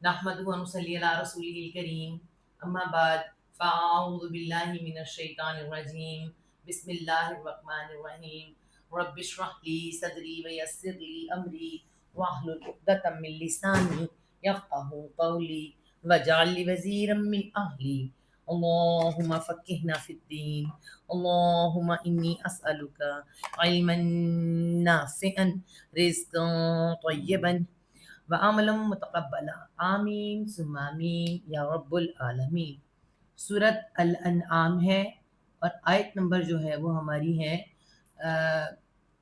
نحمده ونصلي على رسوله الكريم أما بعد فأعوذ بالله من الشيطان الرجيم بسم الله الرحمن الرحيم رب اشرح لي صدري ويسر لي أمري واحلل عقدة من لساني يفقهوا قولي واجعل لي وزيرا من أهلي اللهم فقهنا في الدين اللهم إني أسألك علما نافعا رزقا طيبا وعملا متقبلا آمین ثم آمین یا رب العالمین۔ سورت الانعام ہے اور آیت نمبر جو ہے وہ ہماری ہے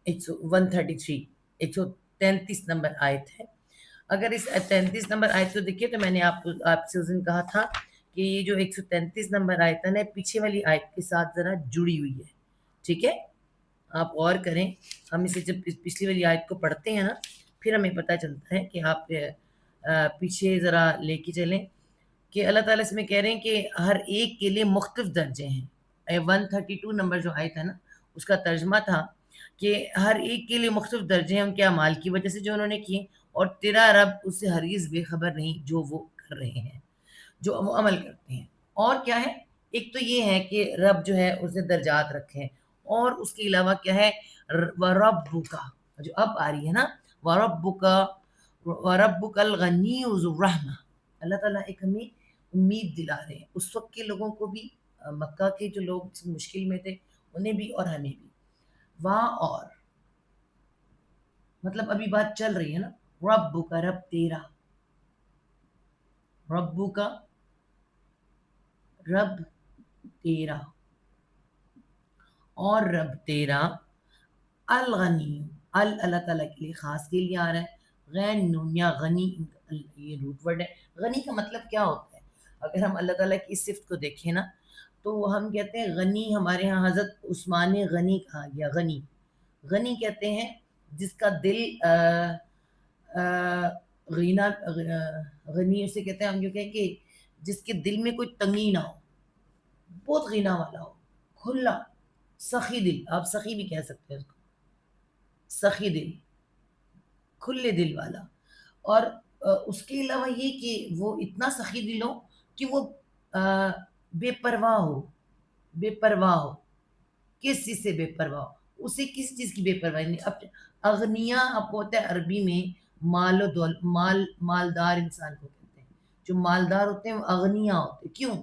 133، 133 نمبر آیت ہے۔ اگر اس 33 نمبر آیت کو دیکھیے تو میں نے آپ سے اس دن کہا تھا کہ یہ جو 133 نمبر آیت ہے نا پیچھے والی آیت کے ساتھ ذرا جڑی ہوئی ہے، ٹھیک ہے؟ آپ غور کریں، ہم اسے جب پچھلی والی آیت کو پڑھتے ہیں نا پھر ہمیں پتہ چلتا ہے کہ آپ پیچھے ذرا لے کے چلیں کہ اللہ تعالیٰ اس میں کہہ رہے ہیں کہ ہر ایک کے لیے مختلف درجے ہیں۔ 132 نمبر جو آیت ہے نا اس کا ترجمہ تھا کہ ہر ایک کے لیے مختلف درجے ہیں ان کے اعمال کی وجہ سے جو انہوں نے کیے، اور تیرا رب اس سے ہرگز بے خبر نہیں جو وہ کر رہے ہیں، جو وہ عمل کرتے ہیں۔ اور کیا ہے؟ ایک تو یہ ہے کہ رب جو ہے اس نے درجات رکھے ہیں، اور اس کے علاوہ کیا ہے؟ وَرَبُّكَ جو اب آ رہی ہے نا، وَرَبُّكَ الْغَنِيُّ ذُو الرَّحْمَةِ، اللہ تعالیٰ ایک ہمیں امید دلا رہے ہیں اس وقت کے لوگوں کو بھی، مکہ کے جو لوگ مشکل میں تھے انہیں بھی اور ہمیں بھی۔ وہاں اور مطلب ابھی بات چل رہی ہے نا، ربک رب تیرا، ربک رب تیرا، اور رب تیرا الغنی، اللہ تعالیٰ کے لیے خاص کے لیے آ رہا ہے، غین نون یا غنی یہ روٹ ورڈ ہے۔ غنی کا مطلب کیا ہوتا ہے؟ اگر ہم اللہ تعالیٰ کی اس صفت کو دیکھیں نا تو ہم کہتے ہیں غنی، ہمارے ہاں حضرت عثمان غنی کہا گیا، غنی غنی کہتے ہیں جس کا دل غینا، غنی اسے کہتے ہیں، ہم جو کہیں کہ جس کے دل میں کوئی تنگی نہ ہو، بہت غنا والا ہو، کھلا سخی دل، آپ سخی بھی کہہ سکتے ہیں اس کو، سخی دل، کھلے دل والا۔ اور اس کے علاوہ یہ کہ وہ اتنا سخی دل ہو کہ وہ بے پرواہ ہو، بے پرواہ ہو، کس چیز سے بے پرواہ ہو؟ اسے کس چیز کی بے پرواہی نہیں۔ اب اغنیا آپ کو ہوتا ہے عربی میں مال و مالدار انسان کو کہتے ہیں، جو مالدار ہوتے ہیں وہ اغنیا ہوتے ہیں۔ کیوں؟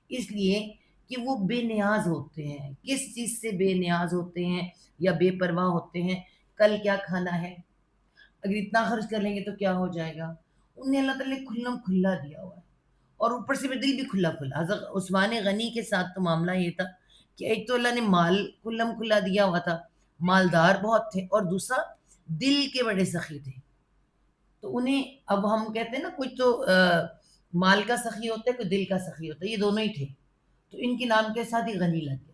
اس لیے کہ وہ بے نیاز ہوتے ہیں۔ کس چیز سے بے نیاز ہوتے ہیں یا بے پرواہ ہوتے ہیں؟ کل کیا کھانا ہے، اگر اتنا خرچ کر لیں گے تو کیا ہو جائے گا؟ انہیں اللہ تعالیٰ نے کھلم کھلا دیا ہوا ہے، اور اوپر سے بھی دل بھی کھلا کھلا۔ حضرت عثمان غنی کے ساتھ تو معاملہ یہ تھا کہ ایک تو اللہ نے مال کھلم کھلا دیا ہوا تھا، مالدار بہت تھے، اور دوسرا دل کے بڑے سخی تھے۔ تو انہیں، اب ہم کہتے ہیں نا کچھ تو مال کا سخی ہوتا ہے، کوئی دل کا سخی ہوتا ہے، یہ دونوں ہی تھے، تو ان کے نام کے ساتھ ہی غنی لگ گیا۔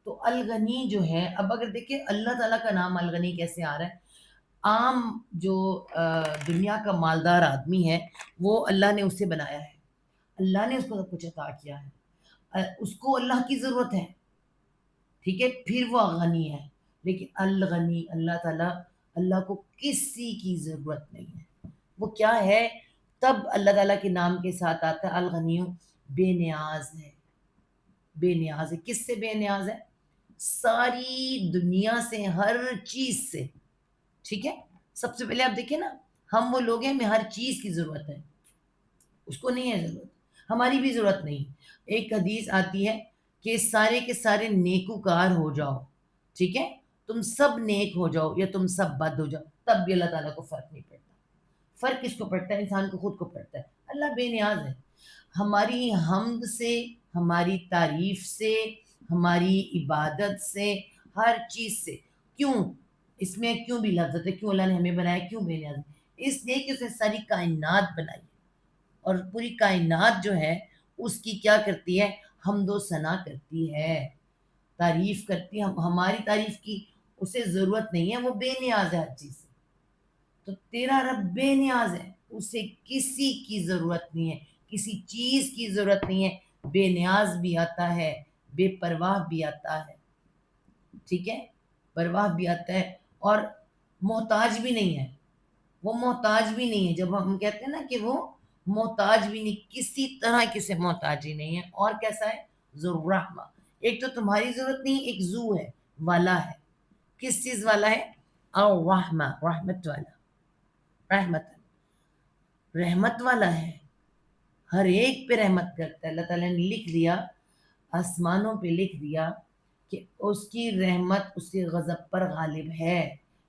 تو الغنی جو ہے، اب اگر دیکھیں اللہ تعالیٰ کا نام الغنی کیسے آ رہا ہے؟ عام جو دنیا کا مالدار آدمی ہے وہ اللہ نے اسے بنایا ہے، اللہ نے اس کو سب کچھ عطا کیا ہے، اس کو اللہ کی ضرورت ہے، ٹھیک ہے، پھر وہ غنی ہے۔ لیکن الغنی اللہ تعالیٰ، اللہ کو کسی کی ضرورت نہیں ہے، وہ کیا ہے؟ تب اللہ تعالیٰ کے نام کے ساتھ آتا ہے الغنی، بے نیاز ہے، بے نیاز ہے۔ کس سے بے نیاز ہے؟ ساری دنیا سے، ہر چیز سے، ٹھیک ہے۔ سب سے پہلے آپ دیکھیں نا، ہم وہ لوگ ہیں ہمیں ہر چیز کی ضرورت ہے، اس کو نہیں ہے ضرورت، ہماری بھی ضرورت نہیں۔ ایک حدیث آتی ہے کہ سارے کے سارے نیکوکار ہو جاؤ، ٹھیک ہے، تم سب نیک ہو جاؤ یا تم سب بد ہو جاؤ، تب بھی اللہ تعالیٰ کو فرق نہیں پڑتا۔ فرق کس کو پڑتا ہے؟ انسان کو خود کو پڑتا ہے۔ اللہ بے نیاز ہے، ہماری حمد سے، ہماری تعریف سے، ہماری عبادت سے، ہر چیز سے۔ کیوں؟ اس میں کیوں بھی لفظ ہے، کیوں اللہ نے ہمیں بنایا، کیوں بے نیاز ہے؟ اس لیے کہ اس نے ساری کائنات بنائی، اور پوری کائنات جو ہے اس کی کیا کرتی ہے؟ حمد و ثنا کرتی ہے، تعریف کرتی ہے، ہماری تعریف کی اسے ضرورت نہیں ہے، وہ بے نیاز ہے ہر چیز سے۔ تو تیرا رب بے نیاز ہے، اسے کسی کی ضرورت نہیں ہے، کسی چیز کی ضرورت نہیں ہے، بے نیاز بھی آتا ہے، بے پرواہ بھی آتا ہے، ٹھیک ہے، پرواہ بھی آتا ہے، اور محتاج بھی نہیں ہے، وہ محتاج بھی نہیں ہے۔ جب ہم کہتے ہیں نا کہ وہ محتاج بھی نہیں، کسی طرح کسی محتاجی نہیں ہے. اور کیسا ہے؟ ذو الرحمہ. ایک تو تمہاری ضرورت نہیں، ایک ذو ہے، والا ہے. کس چیز والا ہے؟ الرحمہ، رحمت والا. رحمت، رحمت والا ہے، ہر ایک پہ رحمت کرتا ہے. اللہ تعالیٰ نے لکھ دیا، آسمانوں پہ لکھ دیا کہ اس کی رحمت اس کے غضب پر غالب ہے.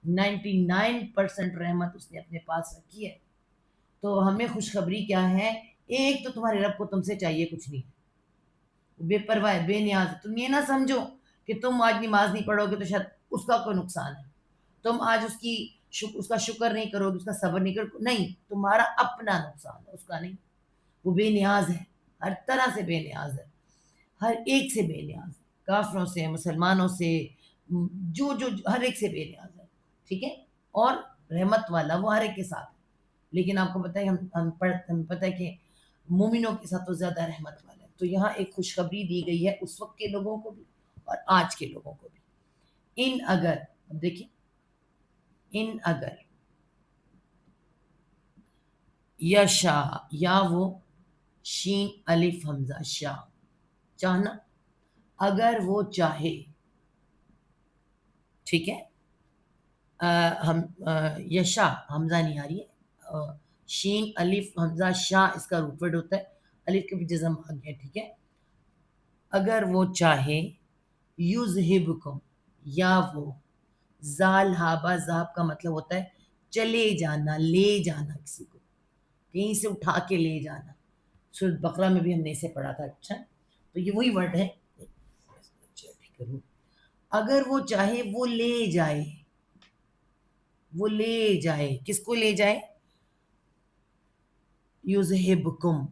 99% رحمت اس نے اپنے پاس رکھی ہے. تو ہمیں خوشخبری کیا ہے؟ ایک تو تمہارے رب کو تم سے چاہیے کچھ نہیں، بے پرواہ ہے، بے نیاز ہے. تم یہ نہ سمجھو کہ تم آج نماز نہیں پڑھو گے تو شاید اس کا کوئی نقصان ہے، تم آج اس کا شکر نہیں کرو گے، اس کا صبر نہیں کرو، نہیں، تمہارا اپنا نقصان ہے، اس کا نہیں. وہ بے نیاز ہے، ہر طرح سے بے نیاز ہے، ہر ایک سے بے نیاز ہے، کافروں سے، مسلمانوں سے، جو ہر ایک سے بے نیاز ہے. ٹھیک ہے؟ اور رحمت والا وہ ہر ایک کے ساتھ ہے. لیکن آپ کو پتہ ہے ہم پتہ ہے کہ مومنوں کے ساتھ تو زیادہ رحمت والا ہے. تو یہاں ایک خوشخبری دی گئی ہے اس وقت کے لوگوں کو بھی اور آج کے لوگوں کو بھی. ان اگر، اب دیکھیں، ان اگر یشا، یا وہ، شین الف حمزہ شاہ، چاہنا، اگر وہ چاہے. ٹھیک ہے؟ ہم یشا حمزہ نہیں آ رہی ہے، شین الف حمزہ شاہ اس کا روٹ ورڈ ہوتا ہے، الف کے بھی جزم آ گیا. ٹھیک ہے؟ اگر وہ چاہے، یذہبکم، یا وہ، زال ہابا، زاب کا مطلب ہوتا ہے چلے جانا، لے جانا، کسی کو کہیں سے اٹھا کے لے جانا. سورۃ بقرہ میں بھی ہم نے اسے پڑھا تھا. اچھا، تو یہ وہی ورڈ ہے. اگر وہ چاہے وہ لے جائے، وہ لے جائے، کس کو لے جائے؟ یذہبکم،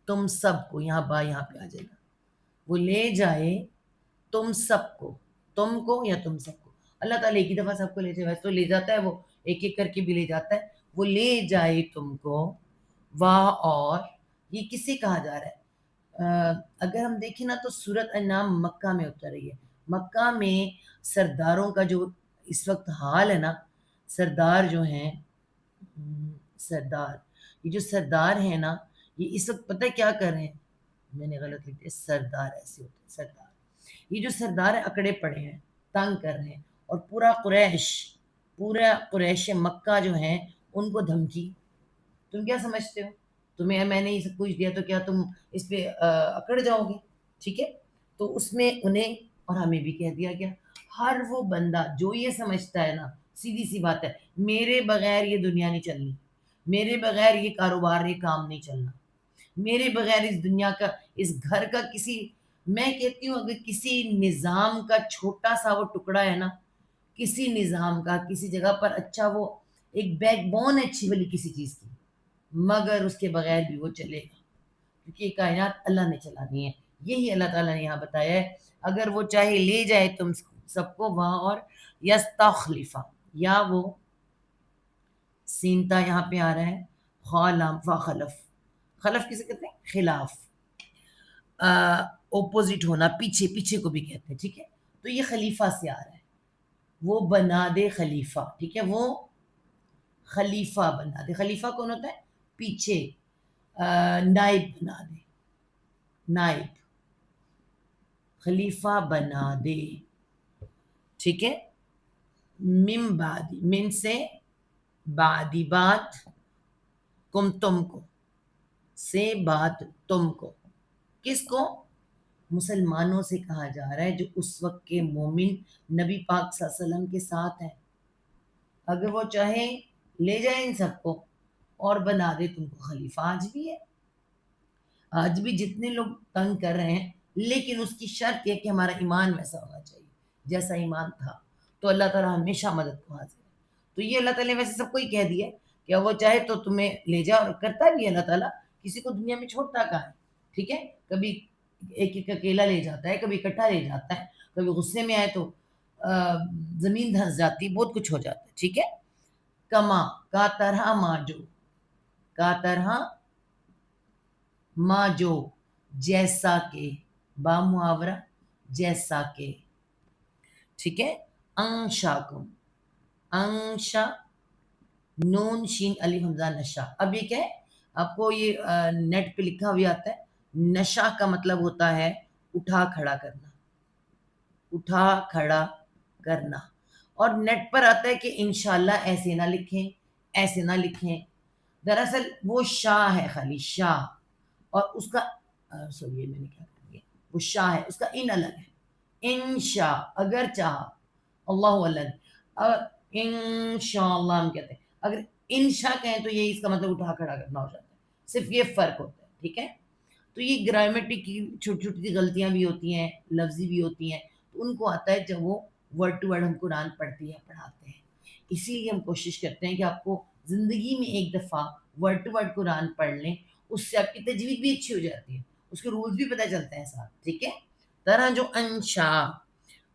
تم سب کو. یہاں با یہاں پہ آ جائے گا. وہ لے جائے تم سب کو، تم کو یا تم سب کو. اللہ تعالیٰ ایک ہی دفعہ سب کو لے جائے، ویسے تو لے جاتا ہے، وہ ایک ایک کر کے بھی لے جاتا ہے. وہ لے جائے تم کو. واہ، اور یہ کسے کہا جا رہا ہے؟ اگر ہم دیکھیں نا تو سورۃ انعام مکہ میں اتر رہی ہے. مکہ میں سرداروں کا جو اس وقت حال ہے نا، سردار جو ہیں، سردار، یہ جو سردار ہیں نا، یہ اس وقت پتہ ہے کیا کر رہے ہیں؟ میں نے غلط لکھ دیا، سردار ایسے ہوتے ہیں، سردار. یہ جو سردار ہیں اکڑے پڑے ہیں، تنگ کر رہے ہیں، اور پورا قریش مکہ جو ہیں ان کو دھمکی. تم کیا سمجھتے ہو؟ تمہیں میں نے یہ سب کچھ دیا تو کیا تم اس پہ اکڑ جاؤ گے؟ ٹھیک ہے؟ تو اس میں انہیں اور ہمیں بھی کہہ دیا گیا، ہر وہ بندہ جو یہ سمجھتا ہے نا، سیدھی سی بات ہے، میرے بغیر یہ دنیا نہیں چلنی، میرے بغیر یہ کاروبار، یہ کام نہیں چلنا، میرے بغیر اس دنیا کا، اس گھر کا کسی، میں کہتی ہوں اگر کسی نظام کا چھوٹا سا وہ ٹکڑا ہے نا، کسی نظام کا کسی جگہ پر، اچھا وہ ایک بیک بون ہے اچھی والی کسی چیز کی، مگر اس کے بغیر بھی وہ چلے گا، کیونکہ یہ کائنات اللہ نے چلانی ہے. یہی اللہ تعالیٰ نے یہاں بتایا ہے. اگر وہ چاہے لے جائے تم سب کو وہاں، اور یستخلفہ، یا وہ، سینتا یہاں پہ آ رہا ہے، خالام فخلف. خلف کسے کہتے ہیں؟ خلاف، اوپوزٹ ہونا، پیچھے، پیچھے کو بھی کہتے ہیں. ٹھیک ہے؟ تو یہ خلیفہ سے آ رہا ہے، وہ بنا دے خلیفہ. ٹھیک ہے؟ وہ خلیفہ بنا دے. خلیفہ کون ہوتا ہے؟ پیچھے، نائب بنا دے، نائب، خلیفہ بنا دے. ٹھیک ہے؟ من بعد، من سے بعدی بات، کم تم کو، سے بات تم کو. کس کو؟ مسلمانوں سے کہا جا رہا ہے جو اس وقت کے مومن نبی پاک صلی اللہ علیہ وسلم کے ساتھ ہیں. اگر وہ چاہیں لے جائیں ان سب کو اور بنا دے تم کو خلیفہ. آج بھی ہے، آج بھی جتنے لوگ تنگ کر رہے ہیں، لیکن اس کی شرط یہ کہ ہمارا ایمان ویسا ہونا چاہیے جیسا ایمان تھا. تو اللہ تعالیٰ ہمیشہ مدد کو حاضر ہے. تو یہ اللہ تعالیٰ نے ویسے سب کو ہی کہہ دیا کہ وہ چاہے تو تمہیں لے جا، اور کرتا بھی اللہ تعالیٰ، کسی کو دنیا میں چھوڑتا کہاں ہے. ٹھیک ہے؟ کبھی ایک ایک اکیلا لے جاتا ہے، کبھی اکٹھا لے جاتا ہے، کبھی غصے میں آئے تو زمین دھنس جاتی، بہت کچھ ہو جاتا ہے. ٹھیک ہے؟ کما، کا طرح، ما جو، کا طرح، ما جو، جیسا کہ، با محاورہ، جیسا کہ. ٹھیک ہے؟ انشاکم، انشا، نون شین الف حمزہ نشا. اب یہ کیا ہے؟ آپ کو یہ نیٹ پہ لکھا ہوا آتا ہے. نشا کا مطلب ہوتا ہے اٹھا کھڑا کرنا، اٹھا کھڑا کرنا. اور نیٹ پر آتا ہے کہ انشاءاللہ ایسے نہ لکھیں، ایسے نہ لکھیں. دراصل وہ شاہ ہے، خالی شاہ. اور اس کا سوری یہ میں نے کیا کر دیا، وہ شاہ ہے، اس کا ان الگ ہے. انشاء اگر چاہا، اللہ الگ. انشاءاللہ ہم کہتے ہیں. اگر انشاء کہیں تو یہ اس کا مطلب اٹھا کھڑا کرنا ہو جاتا ہے. صرف یہ فرق ہوتا ہے. ٹھیک ہے. تو یہ گرامیٹک کی چھوٹی چھوٹی غلطیاں بھی ہوتی ہیں، لفظی بھی ہوتی ہیں. تو ان کو آتا ہے جب وہ ورڈ ٹو ورڈ ہم قرآن پڑھتے ہیں، پڑھاتے ہیں. اسی لیے ہم کوشش کرتے ہیں کہ آپ کو زندگی میں ایک دفعہ ورڈ ٹو ورڈ قرآن پڑھ لیں. اس سے آپ کی تجوید بھی اچھی ہو جاتی ہے، اس کے رولز بھی پتہ چلتے ہیں ساتھ. ٹھیک ہے. طرح جو انشا،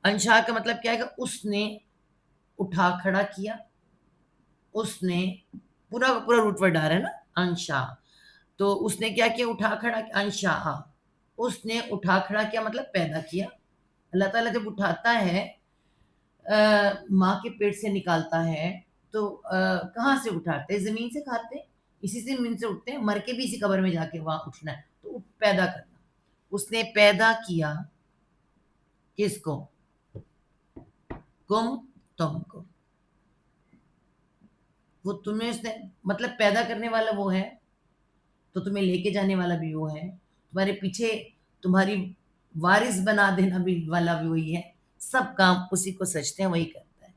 انشا کا مطلب کیا ہے کہ اس نے اٹھا کھڑا کیا. اس نے پورا پورا روٹ ورڈ آ رہا ہے نا، انشا. تو اس نے کیا کیا؟ اٹھا کھڑا کیا. انشا، اس نے اٹھا کھڑا کیا مطلب پیدا کیا. اللہ تعالیٰ جب اٹھاتا ہے، ماں کے پیٹ سے نکالتا ہے، تو کہاں سے اٹھاتے ہیں؟ زمین سے کھاتے ہیں، اسی سے زمین سے اٹھتے ہیں. مر کے بھی اسی قبر میں جا کے وہاں اٹھنا ہے. تو پیدا کرنا، اس نے پیدا کیا کس کو؟ کم، تم کو. وہ تمہیں اس نے مطلب پیدا کرنے والا وہ ہے، تو تمہیں لے کے جانے والا بھی وہ ہے، تمہارے پیچھے تمہاری وارث بنا دینا بھی والا بھی وہی ہے. سب کام اسی کو سجتے ہیں، وہی کرتا ہے.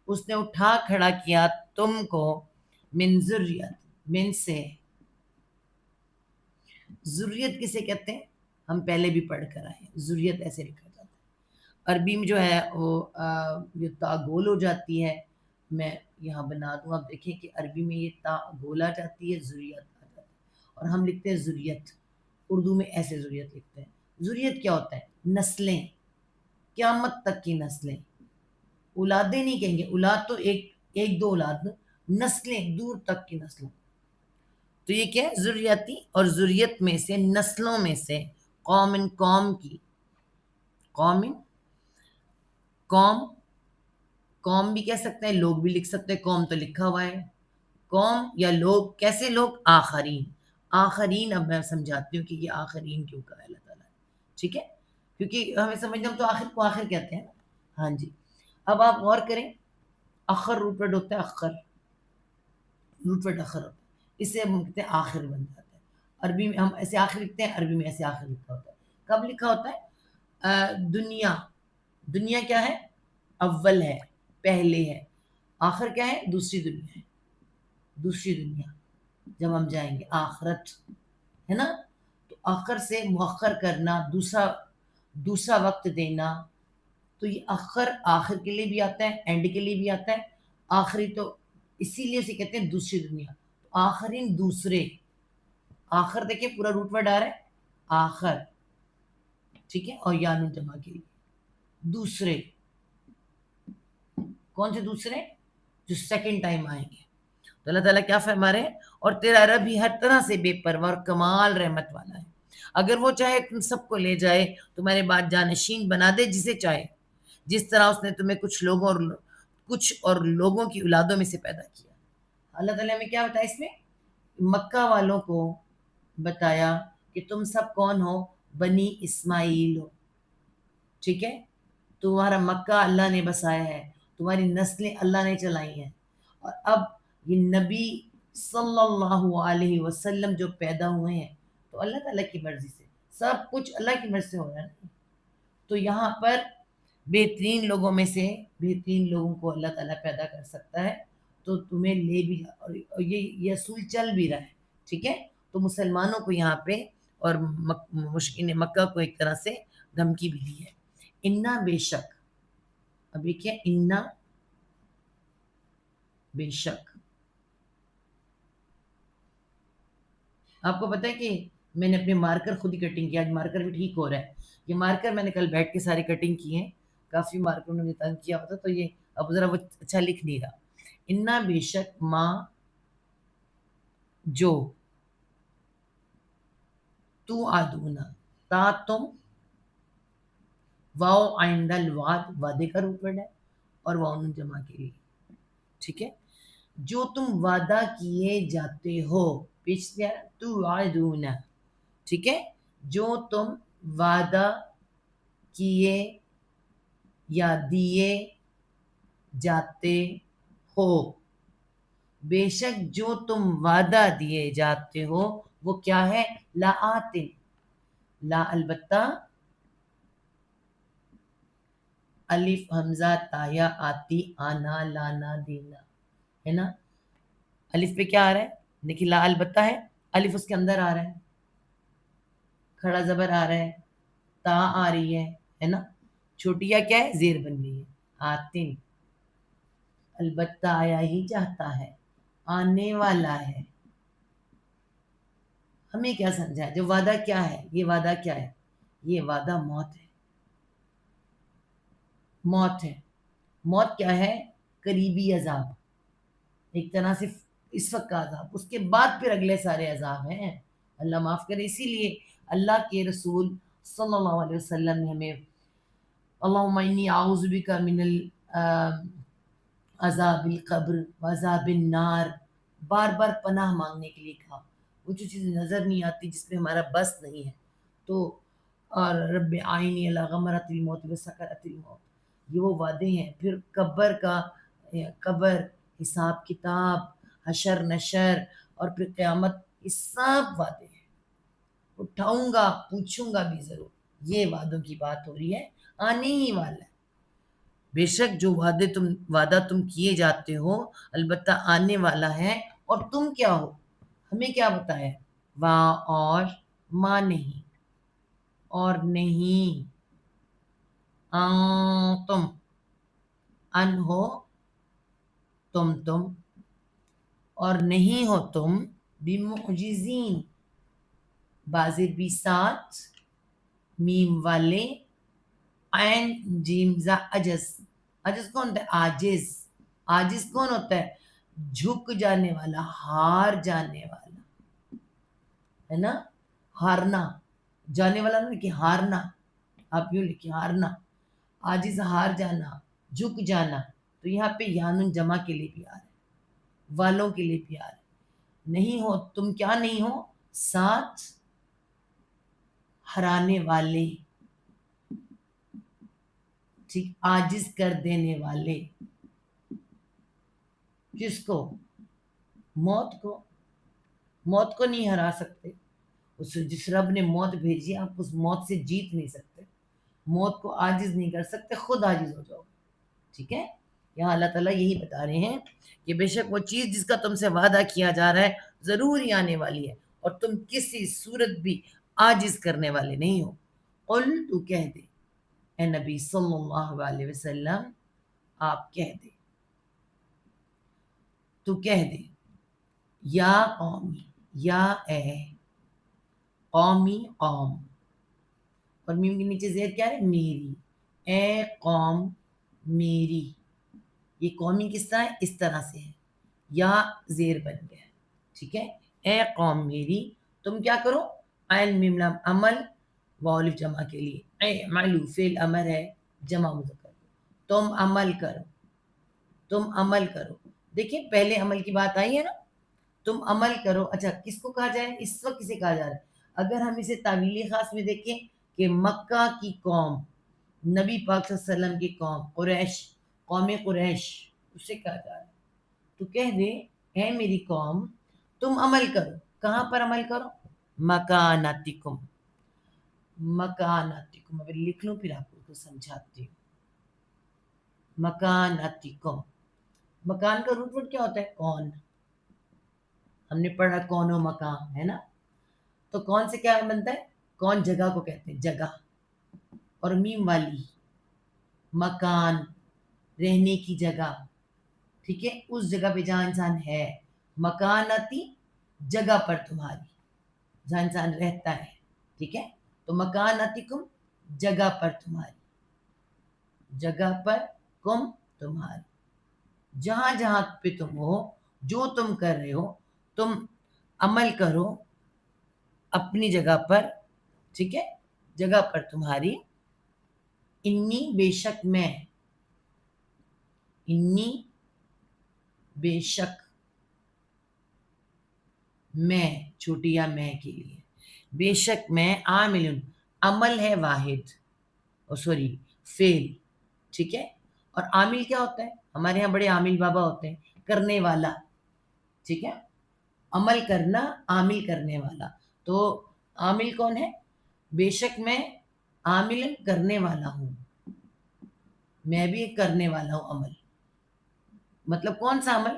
اس نے اٹھا کھڑا کیا تم کو من ذریت، من سے. ذریت کسے کہتے ہیں؟ ہم پہلے بھی پڑھ کر آئے ہیں. ذریت ایسے لکھا جاتا ہے. عربی میں جو ہے وہ یہ تا گول ہو جاتی ہے. میں یہاں بنا دوں، آپ دیکھیں کہ عربی میں یہ تا گول آ جاتی ہے، ذریت آ جاتا ہے. اور ہم لکھتے ہیں ذریت. اردو میں ایسے ذریت لکھتے ہیں. ذریت کیا ہوتا ہے؟ نسلیں، قیامت تک کی نسلیں. اولادیں نہیں کہیں گے، اولاد تو ایک ایک دو اولاد، نسلیں دور تک کی نسلیں. تو یہ کیا ہے؟ ذریتی. اور ذریت میں سے، نسلوں میں سے، قوم، قوم کی. قوم، قوم، قوم بھی کہہ سکتے ہیں، لوگ بھی لکھ سکتے ہیں. قوم تو لکھا ہوا ہے. قوم یا لوگ. کیسے لوگ؟ آخرین. آخرین. اب میں سمجھاتی ہوں کہ یہ آخرین کیوں کہا ہے اللہ تعالیٰ نے. ٹھیک ہے. کیونکہ ہمیں سمجھنا، ہم تو آخر کو آخر کہتے ہیں. ہاں جی. اب آپ غور کریں، اخر روٹ ورڈ ہوتا ہے. اخر روٹ ورڈ اخر ہوتا ہے. اس سے ہم کہتے ہیں آخر بن جاتا ہے. عربی میں ہم ایسے آخر لکھتے ہیں، عربی میں ایسے آخر لکھا ہوتا ہے. کب لکھا ہوتا ہے؟ دنیا. دنیا کیا ہے؟ اول ہے، پہلے ہے. آخر کیا ہے؟ دوسری دنیا ہے. دوسری دنیا جب ہم جائیں گے، آخرت ہے نا. تو آخر سے مؤخر کرنا، دوسرا دوسرا وقت دینا. تو یہ آخر، آخر کے لیے بھی آتا ہے، اینڈ کے لیے بھی آتا ہے. آخری تو اسی لیے اسے کہتے ہیں دوسری دنیا. آخرین، دوسرے. آخر دیکھیں پورا روٹ ورڈ آ رہا ہے، آخر. ٹھیک ہے. اور یانو جمع کے لیے دوسرے. کون سے دوسرے؟ جو سیکنڈ ٹائم آئیں گے. تو اللہ تعالیٰ کیا فرما رہے ہیں؟ اور تیرا رب ہی ہر طرح سے بے پرواہ اور کمال رحمت والا ہے. اگر وہ چاہے تم سب کو لے جائے، تمہارے بعد جانشین بنا دے جسے چاہے، جس طرح اس نے تمہیں کچھ اور لوگوں کی اولادوں میں سے پیدا کیا. اللہ تعالیٰ نے کیا بتایا اس میں؟ مکہ والوں کو بتایا کہ تم سب کون ہو؟ بنی اسماعیل ہو. ٹھیک ہے. تمہارا مکہ اللہ نے بسایا ہے، تمہاری نسلیں اللہ نے چلائی ہیں. اور اب یہ نبی صلی اللہ علیہ وسلم جو پیدا ہوئے ہیں، تو اللہ تعالیٰ کی مرضی سے، سب کچھ اللہ کی مرضی سے ہو رہا ہے. تو یہاں پر بہترین لوگوں میں سے بہترین لوگوں کو اللہ تعالیٰ پیدا کر سکتا ہے. تو تمہیں لے بھی، اور یہ اصول چل بھی رہا ہے. ٹھیک ہے. تو مسلمانوں کو یہاں پہ اور مشکین مکہ کو ایک طرح سے دھمکی بھی دی ہے. انا بے شک. ابھی کیا؟ انا بے شک. آپ کو پتہ ہے کہ میں نے اپنے مارکر خود ہی کٹنگ کیا. آج مارکر بھی ٹھیک ہو رہا ہے. یہ مارکر میں نے کل بیٹھ کے ساری کٹنگ کی ہیں. کافی مارکر نے تنگ کیا ہوتا، تو یہ اب ذرا وہ اچھا لکھ نہیں رہا. انا بے شک ماں جو، تو آدونا، تا تم، واؤ آئندہ الوعد، وعدے کا روپ ہے، اور واؤ جمع کے لیے. ٹھیک ہے. جو تم وعدہ کیے جاتے ہو، پیچھے سے توعدون، ٹھیک ہے، جو تم وعدہ کیے یا دیے جاتے ہو، بے شک جو تم وعدہ دیے جاتے ہو وہ کیا ہے؟ لا آتے، لا البتہ، الف حمزہ تایا آتی آنا لانا دینا، ہے نا؟ الف پہ کیا آ رہا ہے؟ دیکھیے لا البتہ ہے، الف اس کے اندر آ رہا ہے، کھڑا زبر آ رہا ہے، تا آ رہی ہے نا؟ چھوٹی یا کیا ہے؟ زیر بن گئی ہے، آتن، البتہ آیا ہی چاہتا ہے، آنے والا ہے۔ ہمیں کیا سمجھا ہے؟ جو وعدہ کیا ہے؟ یہ وعدہ کیا ہے؟ یہ وعدہ موت ہے، موت ہے۔ موت کیا ہے؟ قریبی عذاب، ایک طرح سے اس وقت کا عذاب، اس کے بعد پھر اگلے سارے عذاب ہیں، اللہ معاف کرے۔ اسی لیے اللہ کے رسول صلی اللہ علیہ وسلم نے ہمیں اللہم انی اعوذ بک من عذاب القبر وعذاب النار بار بار پناہ مانگنے کے لیے کہا۔ وہ جو چیزیں نظر نہیں آتی، جس پہ ہمارا بس نہیں ہے، تو اور رب آئینی علی غمرۃ الموت وسکرۃ الموت، یہ وہ وعدے ہیں۔ پھر قبر کا، قبر، حساب کتاب، حشر نشر، اور پھر قیامت، یہ سب وعدے ہیں۔ اٹھاؤں گا، پوچھوں گا بھی ضرور، یہ وعدوں کی بات ہو رہی ہے، آنے ہی والا ہے۔ بے شک جو وعدہ تم کیے جاتے ہو البتہ آنے والا ہے، اور تم کیا ہو؟ ہمیں کیا بتایا؟ واں اور ماں نہیں، اور نہیں، تم، ان ہو تم، اور نہیں ہو تم بمعجزین، بازر بھی ساتھ، میم والے، عین جیم زا عجز، عجز کون ہوتا ہے؟ عاجز، عاجز کون ہوتا ہے؟ جھک جانے والا، ہار جانے والا، ہے نا؟ ہارنا، جانے والا نا کہ ہارنا، آپ یوں لکھیں ہارنا، عاجز ہار جانا، جھک جانا، تو یہاں پہ یانن جمع کے لیے بھی آ رہا ہے، والوں کے لیے بھی آ رہا ہے۔ نہیں ہو تم، کیا نہیں ہو؟ ساتھ ہرانے والے، ٹھیک، عاجز کر دینے والے، کس کو؟ موت کو، موت کو نہیں ہرا سکتے، جس رب نے موت بھیجی آپ اس موت سے جیت نہیں سکتے، موت کو عاجز نہیں کر سکتے، خود عاجز ہو جاؤ، ٹھیک ہے؟ یہاں اللہ تعالیٰ یہی بتا رہے ہیں کہ بے شک وہ چیز جس کا تم سے وعدہ کیا جا رہا ہے ضرور ہی آنے والی ہے، اور تم کسی صورت بھی عاجز کرنے والے نہیں ہو۔ قل، تو کہہ دے اے نبی صلی اللہ علیہ وسلم، آپ کہہ دے، تو کہہ دے، یا قومی، یا اے قومی، قوم، اور میم کے نیچے زیر کیا ہے؟ میری، اے قوم میری، یہ قومی کس طرح ہے؟ اس طرح سے ہے، یا زیر بن گیا، ٹھیک ہے؟ اے قوم میری، تم کیا کرو؟ عین میم لام عمل والف جمع کے لیے، اے معلو فعل امر ہے، جمع مذکر، تم عمل کرو، تم عمل کرو۔ دیکھیں پہلے عمل کی بات آئی ہے نا، تم عمل کرو۔ اچھا کس کو کہا جائے؟ اس وقت کسے کہا جا رہا ہے؟ اگر ہم اسے تعویلی خاص میں دیکھیں کہ مکہ کی قوم، نبی پاک صلی اللہ علیہ وسلم کی قوم قریش، قوم قریش، اسے کہا جا رہا ہے، تو کہہ دے اے میری قوم تم عمل کرو، کہاں پر عمل کرو؟ مکاناتکم، مکاناتکم، اگر لکھ لوں پھر آپ کو سمجھاتی ہوں۔ مکاناتکم، مکان کا روٹ ورڈ کیا ہوتا ہے؟ کون، ہم نے پڑھا کون و مکان، ہے نا؟ تو کون سے کیا بنتا ہے؟ کون جگہ کو کہتے ہیں، جگہ، اور میم والی مکان، رہنے کی جگہ، ٹھیک ہے؟ اس جگہ پہ جہاں انسان ہے، مکاناتی، جگہ پر تمہاری، جہاں انسان رہتا ہے، ٹھیک ہے؟ تو مکاناتکم، جگہ پر تمہاری، جگہ پر کم، تمہاری، جہاں جہاں پہ تم ہو، جو تم کر رہے ہو، تم عمل کرو اپنی جگہ پر، ٹھیک ہے؟ جگہ پر تمہاری، انی، بے شک میں، انی، بے شک میں چھوٹی یا میں کے لیے. بے شک میں عامل عمل ہے واحد سوری فعل. ٹھیک ہے. اور عامل کیا ہوتا ہے؟ ہمارے یہاں بڑے عامل بابا ہوتے ہیں، کرنے والا. ٹھیک ہے. عمل کرنا، عامل کرنے والا. تو عامل کون ہے؟ بے شک میں عامل کرنے والا ہوں، میں بھی ایک کرنے والا ہوں عمل. مطلب کون سا عمل؟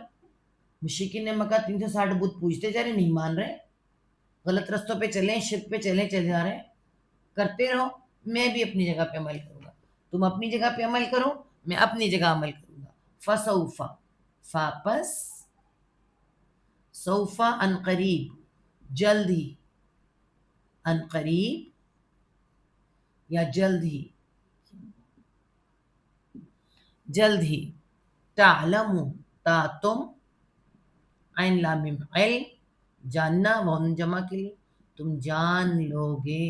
مشرکین نے مکہ 360 بت پوجتے جا رہے، نہیں مان رہے، غلط رستوں پہ چلیں، شرک پہ چلے جا رہے ہیں. کرتے رہو، میں بھی اپنی جگہ پہ عمل کروں گا. تم اپنی جگہ پہ عمل کرو، میں اپنی جگہ عمل کروں گا. فسوفا، فاپس، سوفا ان قریب، جلد ہی، ان قریب یا جلد ہی، جلد ہی. تعلم، تا تم، عین لام میم علم، جاننا، وہ جمع کے لیے، تم جان لو گے.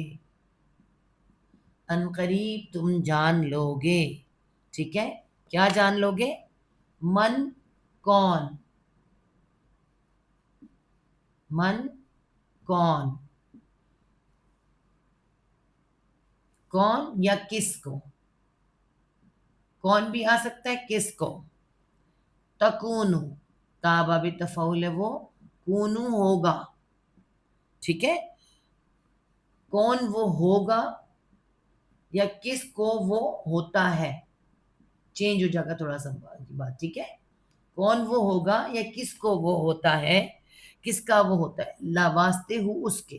ان قریب تم جان لو گے. ٹھیک ہے. کیا جان لو گے؟ من، کون، من کون، کون یا کس کو. کون بھی آ سکتا ہے، کس کو. تکونو، تا باب تفعول ہے وہ، کونو ہوگا. ٹھیک ہے. کون وہ ہوگا یا کس کو وہ ہوتا ہے، چینج ہو جائے گا تھوڑا سا بات. ٹھیک ہے. کون وہ ہوگا یا کس کو وہ ہوتا ہے، کس کا وہ ہوتا ہے. لا واسطے ہو اس کے،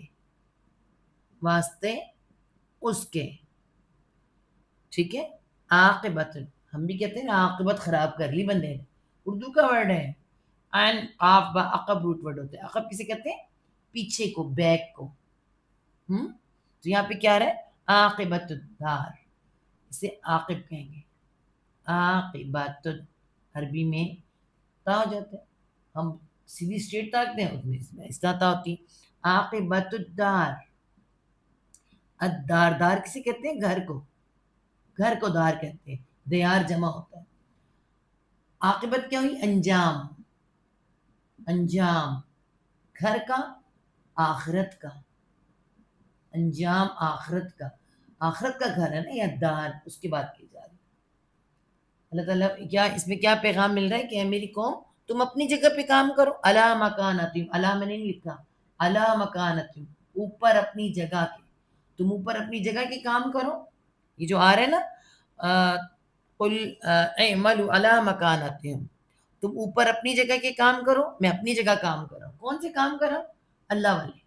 واسطے اس کے. ٹھیک ہے. عاقبت، ہم بھی کہتے ہیں نا عاقبت خراب کر لی بندے نے، اردو کا ورڈ ہے. این آپ با عقب روٹ ورڈ ہوتے ہیں. عقب کسے کہتے ہیں؟ پیچھے کو، بیک کو. تو یہاں پہ کیا رہا ہے؟ عاقبت الدار، اسے عاقب کہیں گے. عاقبت، عربی میں تا ہو جاتا ہے، ہم سیدھی اسٹریٹ تا رکھتے ہیں، اس میں اس طرح تا ہوتی ہے. عاقبت الدار. الدار، دار کسے کہتے ہیں؟ گھر کو، گھر کو دار کہتے ہیں. دیار جمع ہوتا ہے. عاقبت کیا ہوئی؟ انجام، انجام گھر کا، آخرت کا. انجام آخرت کا، آخرت کا گھر ہے نا یا دار، اس کی بات کی جا رہی ہے. اللہ تعالیٰ کیا اس میں کیا پیغام مل رہا ہے کہ اے میری قوم تم اپنی جگہ پہ کام کرو. الا مکانتہم، الا میں نے نہیں لکھا، الا مکانتہم، اوپر اپنی جگہ کے. تم اوپر اپنی جگہ کے کام کرو. یہ جو آ رہا ہے نا قل اعملوا علی مکانتہم، تم اوپر اپنی جگہ کے کام کرو، میں اپنی جگہ کام کر رہا ہوں. کون سے کام کر رہا ہوں؟ اللہ والے،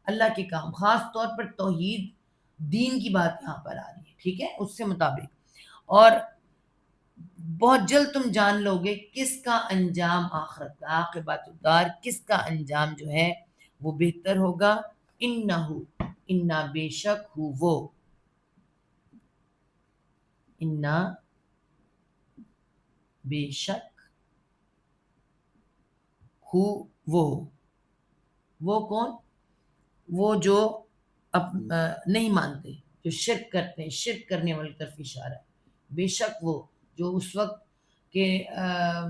اللہ کے کام. خاص طور پر توحید، دین کی بات یہاں پر آ رہی ہے. ٹھیک ہے. اس سے مطابق. اور بہت جلد تم جان لو گے کس کا انجام آخرت کا، عاقبت الدار، کس کا انجام جو ہے وہ بہتر ہوگا. انہو، انا بے شک ہو وہ، انا بے شک ہو وہ کون؟ وہ جو نہیں مانتے، جو شرک کرتے ہیں، شرک کرنے والی طرف اشارہ ہے. بے شک وہ جو اس وقت کے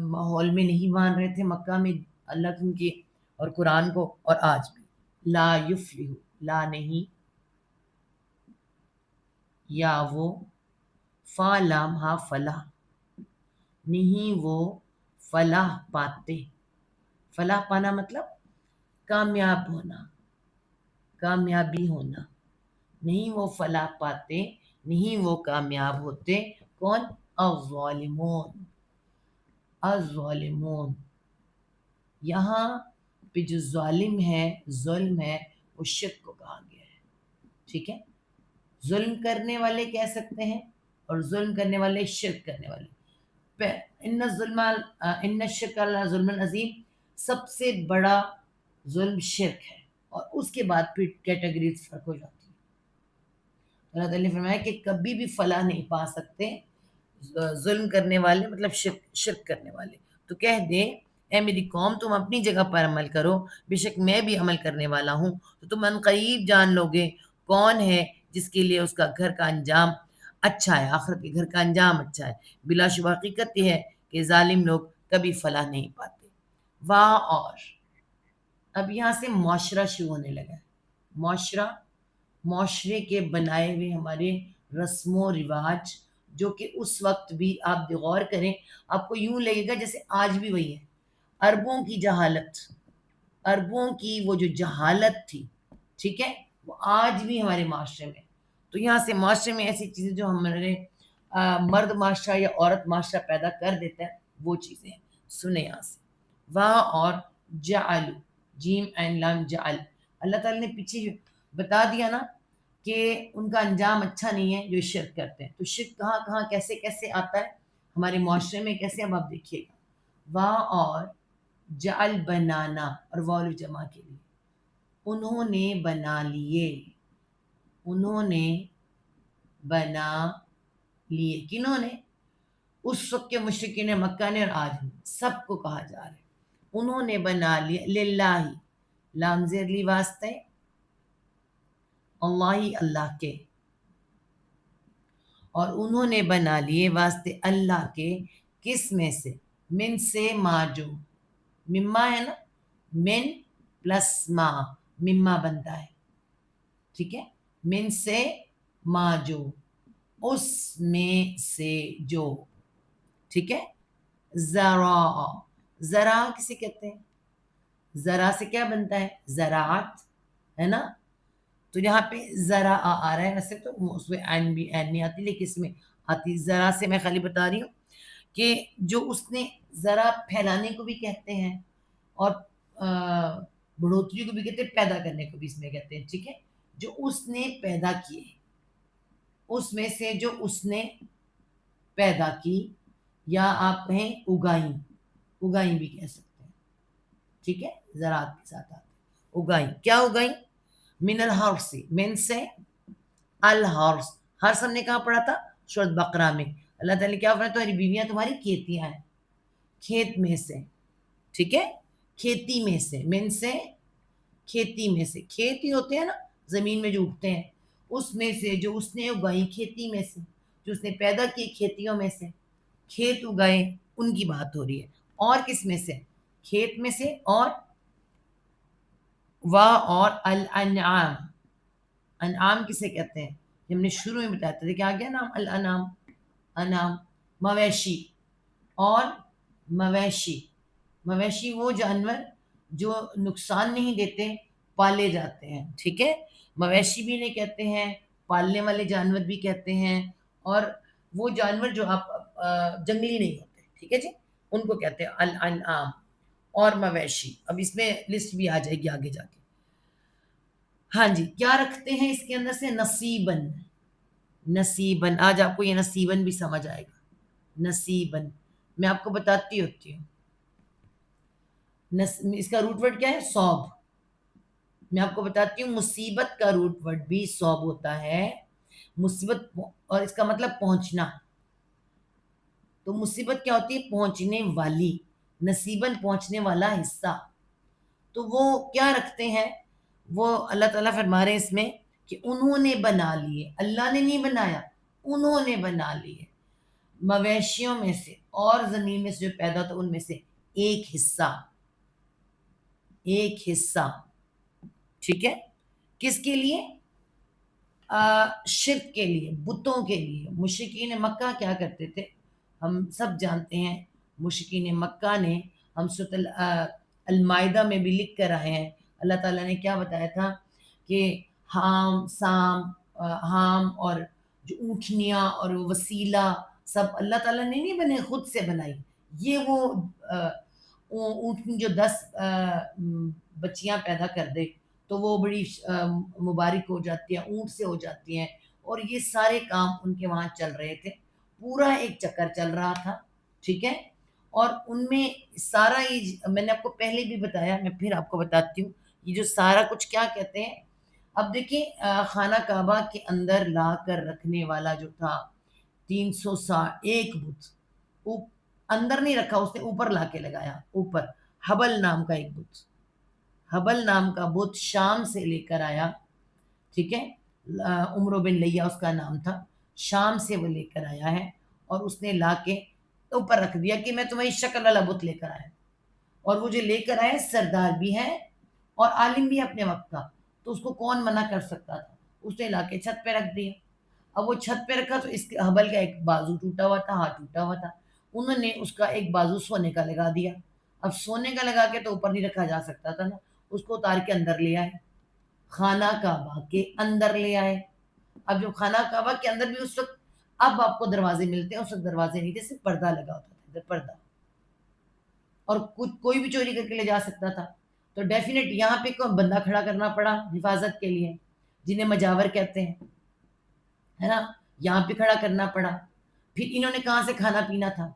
ماحول میں نہیں مان رہے تھے مکہ میں اللہ کی اور قرآن کو، اور آج بھی. لا یفلح، لا نہیں، یا وہ، فا لام ہا فلاح، نہیں وہ فلاح پاتے. فلاح پانا مطلب کامیاب ہونا، کامیابی ہونا. نہیں وہ فلاح پاتے، نہیں وہ کامیاب ہوتے. کون؟ الظالمون، الظالمون. یہاں پہ جو ظالم ہے، ظلم ہے، وہ شرک کو کہا گیا ہے. ٹھیک ہے. ظلم کرنے والے کہہ سکتے ہیں، اور ظلم کرنے والے شرک کرنے والے. ان الظلم ان الشرک ظلم عظیم، سب سے بڑا ظلم شرک ہے، اور اس کے بعد پھر کیٹیگریز فرق ہو جاتی ہیں. اللہ تعالیٰ نے فرمایا کہ کبھی بھی فلاح نہیں پا سکتے ظلم کرنے والے، مطلب شرک کرنے والے. تو کہہ دیں اے میری قوم تم اپنی جگہ پر عمل کرو، بے شک میں بھی عمل کرنے والا ہوں. تو تم ان قریب جان لو گے کون ہے جس کے لیے اس کا گھر کا انجام اچھا ہے، آخرت کے گھر کا انجام اچھا ہے. بلا شبہ حقیقت یہ ہے کہ ظالم لوگ کبھی فلاح نہیں پاتے. واہ، اور اب یہاں سے معاشرہ شروع ہونے لگا ہے. معاشرہ، معاشرے کے بنائے ہوئے ہمارے رسم و رواج، جو کہ اس وقت بھی آپ غور کریں آپ کو یوں لگے گا جیسے آج بھی وہی ہے. عربوں کی جہالت، عربوں کی وہ جو جہالت تھی، ٹھیک ہے، وہ آج بھی ہمارے معاشرے میں. تو یہاں سے معاشرے میں ایسی چیزیں جو ہمارے مرد معاشرہ یا عورت معاشرہ پیدا کر دیتا ہے وہ چیزیں ہیں. سنیں یہاں سے وہاں اور جعلو، جیم این لام جعل. اللہ تعالیٰ نے پیچھے بتا دیا نا کہ ان کا انجام اچھا نہیں ہے جو شرک کرتے ہیں. تو شرک کہاں کہاں کیسے کیسے آتا ہے ہمارے معاشرے میں کیسے، اب آپ دیکھیے گا. وہاں اور جعل بنانا، اور واو جمع کے لیے انہوں نے بنا لیے، انہوں نے بنا لیے. کنہوں نے؟ اس وقت کے مشرکین مکہ نے اور آج بھی سب کو کہا جا رہا ہے انہوں نے بنا لیا. للہ، لام زیر لی واسطے، اللہ اللہ کے، اور انہوں نے بنا لیے واسطے اللہ کے. کس میں سے؟ من سے ما جو، مما ہے نا، من پلس ما، مما بنتا ہے، ٹھیک ہے. من سے ما جو، اس میں سے جو، ٹھیک ہے. زرا، زرا کسے کہتے ہیں؟ زرا سے کیا بنتا ہے؟ زراعت، ہے نا. تو یہاں پہ ذرا آ رہا ہے، ویسے تو اس میں عین بھی عین نہیں آتی لیکن اس میں آتی. ذرا سے میں خالی بتا رہی ہوں کہ جو اس نے ذرا پھیلانے کو بھی کہتے ہیں اور بڑھوتری کو بھی کہتے ہیں، پیدا کرنے کو بھی اس میں کہتے ہیں، ٹھیک ہے. جو اس نے پیدا کیے، اس میں سے جو اس نے پیدا کی، یا آپ کہیں اگائیں، اگائیں بھی کہہ سکتے ہیں، ٹھیک ہے. زراعت کے ساتھ آتے ہیں. اگائیں، کیا اگائیں؟ من الحرث، من سے الحرث. ہرس ہم نے کہاں پڑھا تھا؟ سورۃ بقرہ میں. اللہ تعالیٰ نے کیا فرمایا؟ تمہاری بیویاں تمہاری کھیتیاں ہیں، کھیت میں سے، ٹھیک ہے، کھیتی میں سے. من سے کھیتی میں سے، کھیت ہی ہوتے ہیں نا زمین میں جو اگتے ہیں، اس میں سے جو اس نے اگائی، کھیتی میں سے جو اس نے پیدا کی کھیتیوں میں سے. کھیت اگائے ان کی بات ہو رہی ہے. اور کس میں سے؟ کھیت میں سے. اور اور الانعام، انعام کسے کہتے ہیں؟ ہم نے شروع میں بتایا تھا کہ آ گیا نام الانعام، انعام مویشی. اور مویشی، مویشی وہ جانور جو نقصان نہیں دیتے، پالے جاتے ہیں، ٹھیک ہے. مویشی بھی انہیں کہتے ہیں، پالنے والے جانور بھی کہتے ہیں، اور وہ جانور جو آپ جنگلی نہیں ہوتے، ٹھیک ہے جی، ان کو کہتے ہیں الانعام اور مویشی. اب اس میں لسٹ بھی آ جائے گی آگے جا کے. ہاں جی، کیا رکھتے ہیں اس کے اندر سے؟ نصیباً، نصیباً. آج آپ کو یہ نصیباً بھی سمجھ آئے گا. نصیباً میں آپ کو بتاتی ہوتی ہوں. اس کا روٹ ورڈ کیا ہے؟ صوب. میں آپ کو بتاتی ہوں مصیبت کا روٹ ورڈ بھی صوب ہوتا ہے. مصیبت، اور اس کا مطلب پہنچنا. تو مصیبت کیا ہوتی ہے؟ پہنچنے والی. نصیباً پہنچنے والا حصہ. تو وہ کیا رکھتے ہیں؟ وہ اللہ تعالیٰ فرما رہے ہیں اس میں کہ انہوں نے بنا لیے، اللہ نے نہیں بنایا، انہوں نے بنا لیے مویشیوں میں سے اور زمین میں سے جو پیدا ہوتا ان میں سے ایک حصہ، ایک حصہ، ٹھیک ہے. کس کے لیے؟ شرک کے لیے، بتوں کے لیے. مشرکین مکہ کیا کرتے تھے؟ ہم سب جانتے ہیں. مشرکین مکہ نے، ہم سورۃ المائدہ میں بھی لکھ کر آئے ہیں، اللہ تعالیٰ نے کیا بتایا تھا کہ حام سام، حام اور جو اونٹنیاں اور وسیلہ سب اللہ تعالیٰ نے نہیں بنے، خود سے بنائی. یہ وہ اونٹنی جو 10 بچیاں پیدا کر دے تو وہ بڑی مبارک ہو جاتی ہیں، اونٹ سے ہو جاتی ہیں. اور یہ سارے کام ان کے وہاں چل رہے تھے، پورا ایک چکر چل رہا تھا، ٹھیک ہے. اور ان میں سارا یہ میں نے آپ کو پہلے بھی بتایا، میں پھر آپ کو بتاتی ہوں یہ جو سارا کچھ کیا کہتے ہیں. اب دیکھیں خانہ کعبہ کے اندر لا کر رکھنے والا جو تھا 360 ایک بت، اندر نہیں رکھا، اس نے اوپر لا کے لگایا. اوپر حبل نام کا ایک بت، حبل نام کا بت شام سے لے کر آیا، ٹھیک ہے. عمرو بن لیا اس کا نام تھا. شام سے وہ لے کر آیا ہے اور اس نے لا کے اوپر رکھ دیا کہ میں تمہاری شکل والا بت لے کر آیا. اور وہ جو لے کر آئے سردار بھی ہے اور عالم بھی اپنے وقت کا، تو اس کو کون منع کر سکتا تھا؟ اس نے لا کے چھت پہ رکھ دیا. اب وہ چھت پہ رکھا تو اس کے حبل کا ایک بازو ٹوٹا ہوا تھا، ہاتھ ٹوٹا ہوا تھا. انہوں نے اس کا ایک بازو سونے کا لگا دیا. اب سونے کا لگا کے تو اوپر نہیں رکھا جا سکتا تھا نا، اس کو اتار کے اندر لے آئے، خانہ کعبہ کے اندر لے آئے. اب جو خانہ کعبہ کے اندر بھی اس وقت، اب آپ کو دروازے ملتے ہیں، اس وقت دروازے نہیں تھے، صرف پردہ لگا ہوتا تھا ادھر پردہ، اور کچھ کوئی بھی چوری کر کے لے جا سکتا تھا. تو ڈیفینیٹ یہاں پہ کوئی بندہ کھڑا کرنا پڑا حفاظت کے لیے، جنہیں مجاور کہتے ہیں، ہے نا. یہاں پہ کھڑا کرنا پڑا. پھر انہوں نے کہاں سے کھانا پینا تھا؟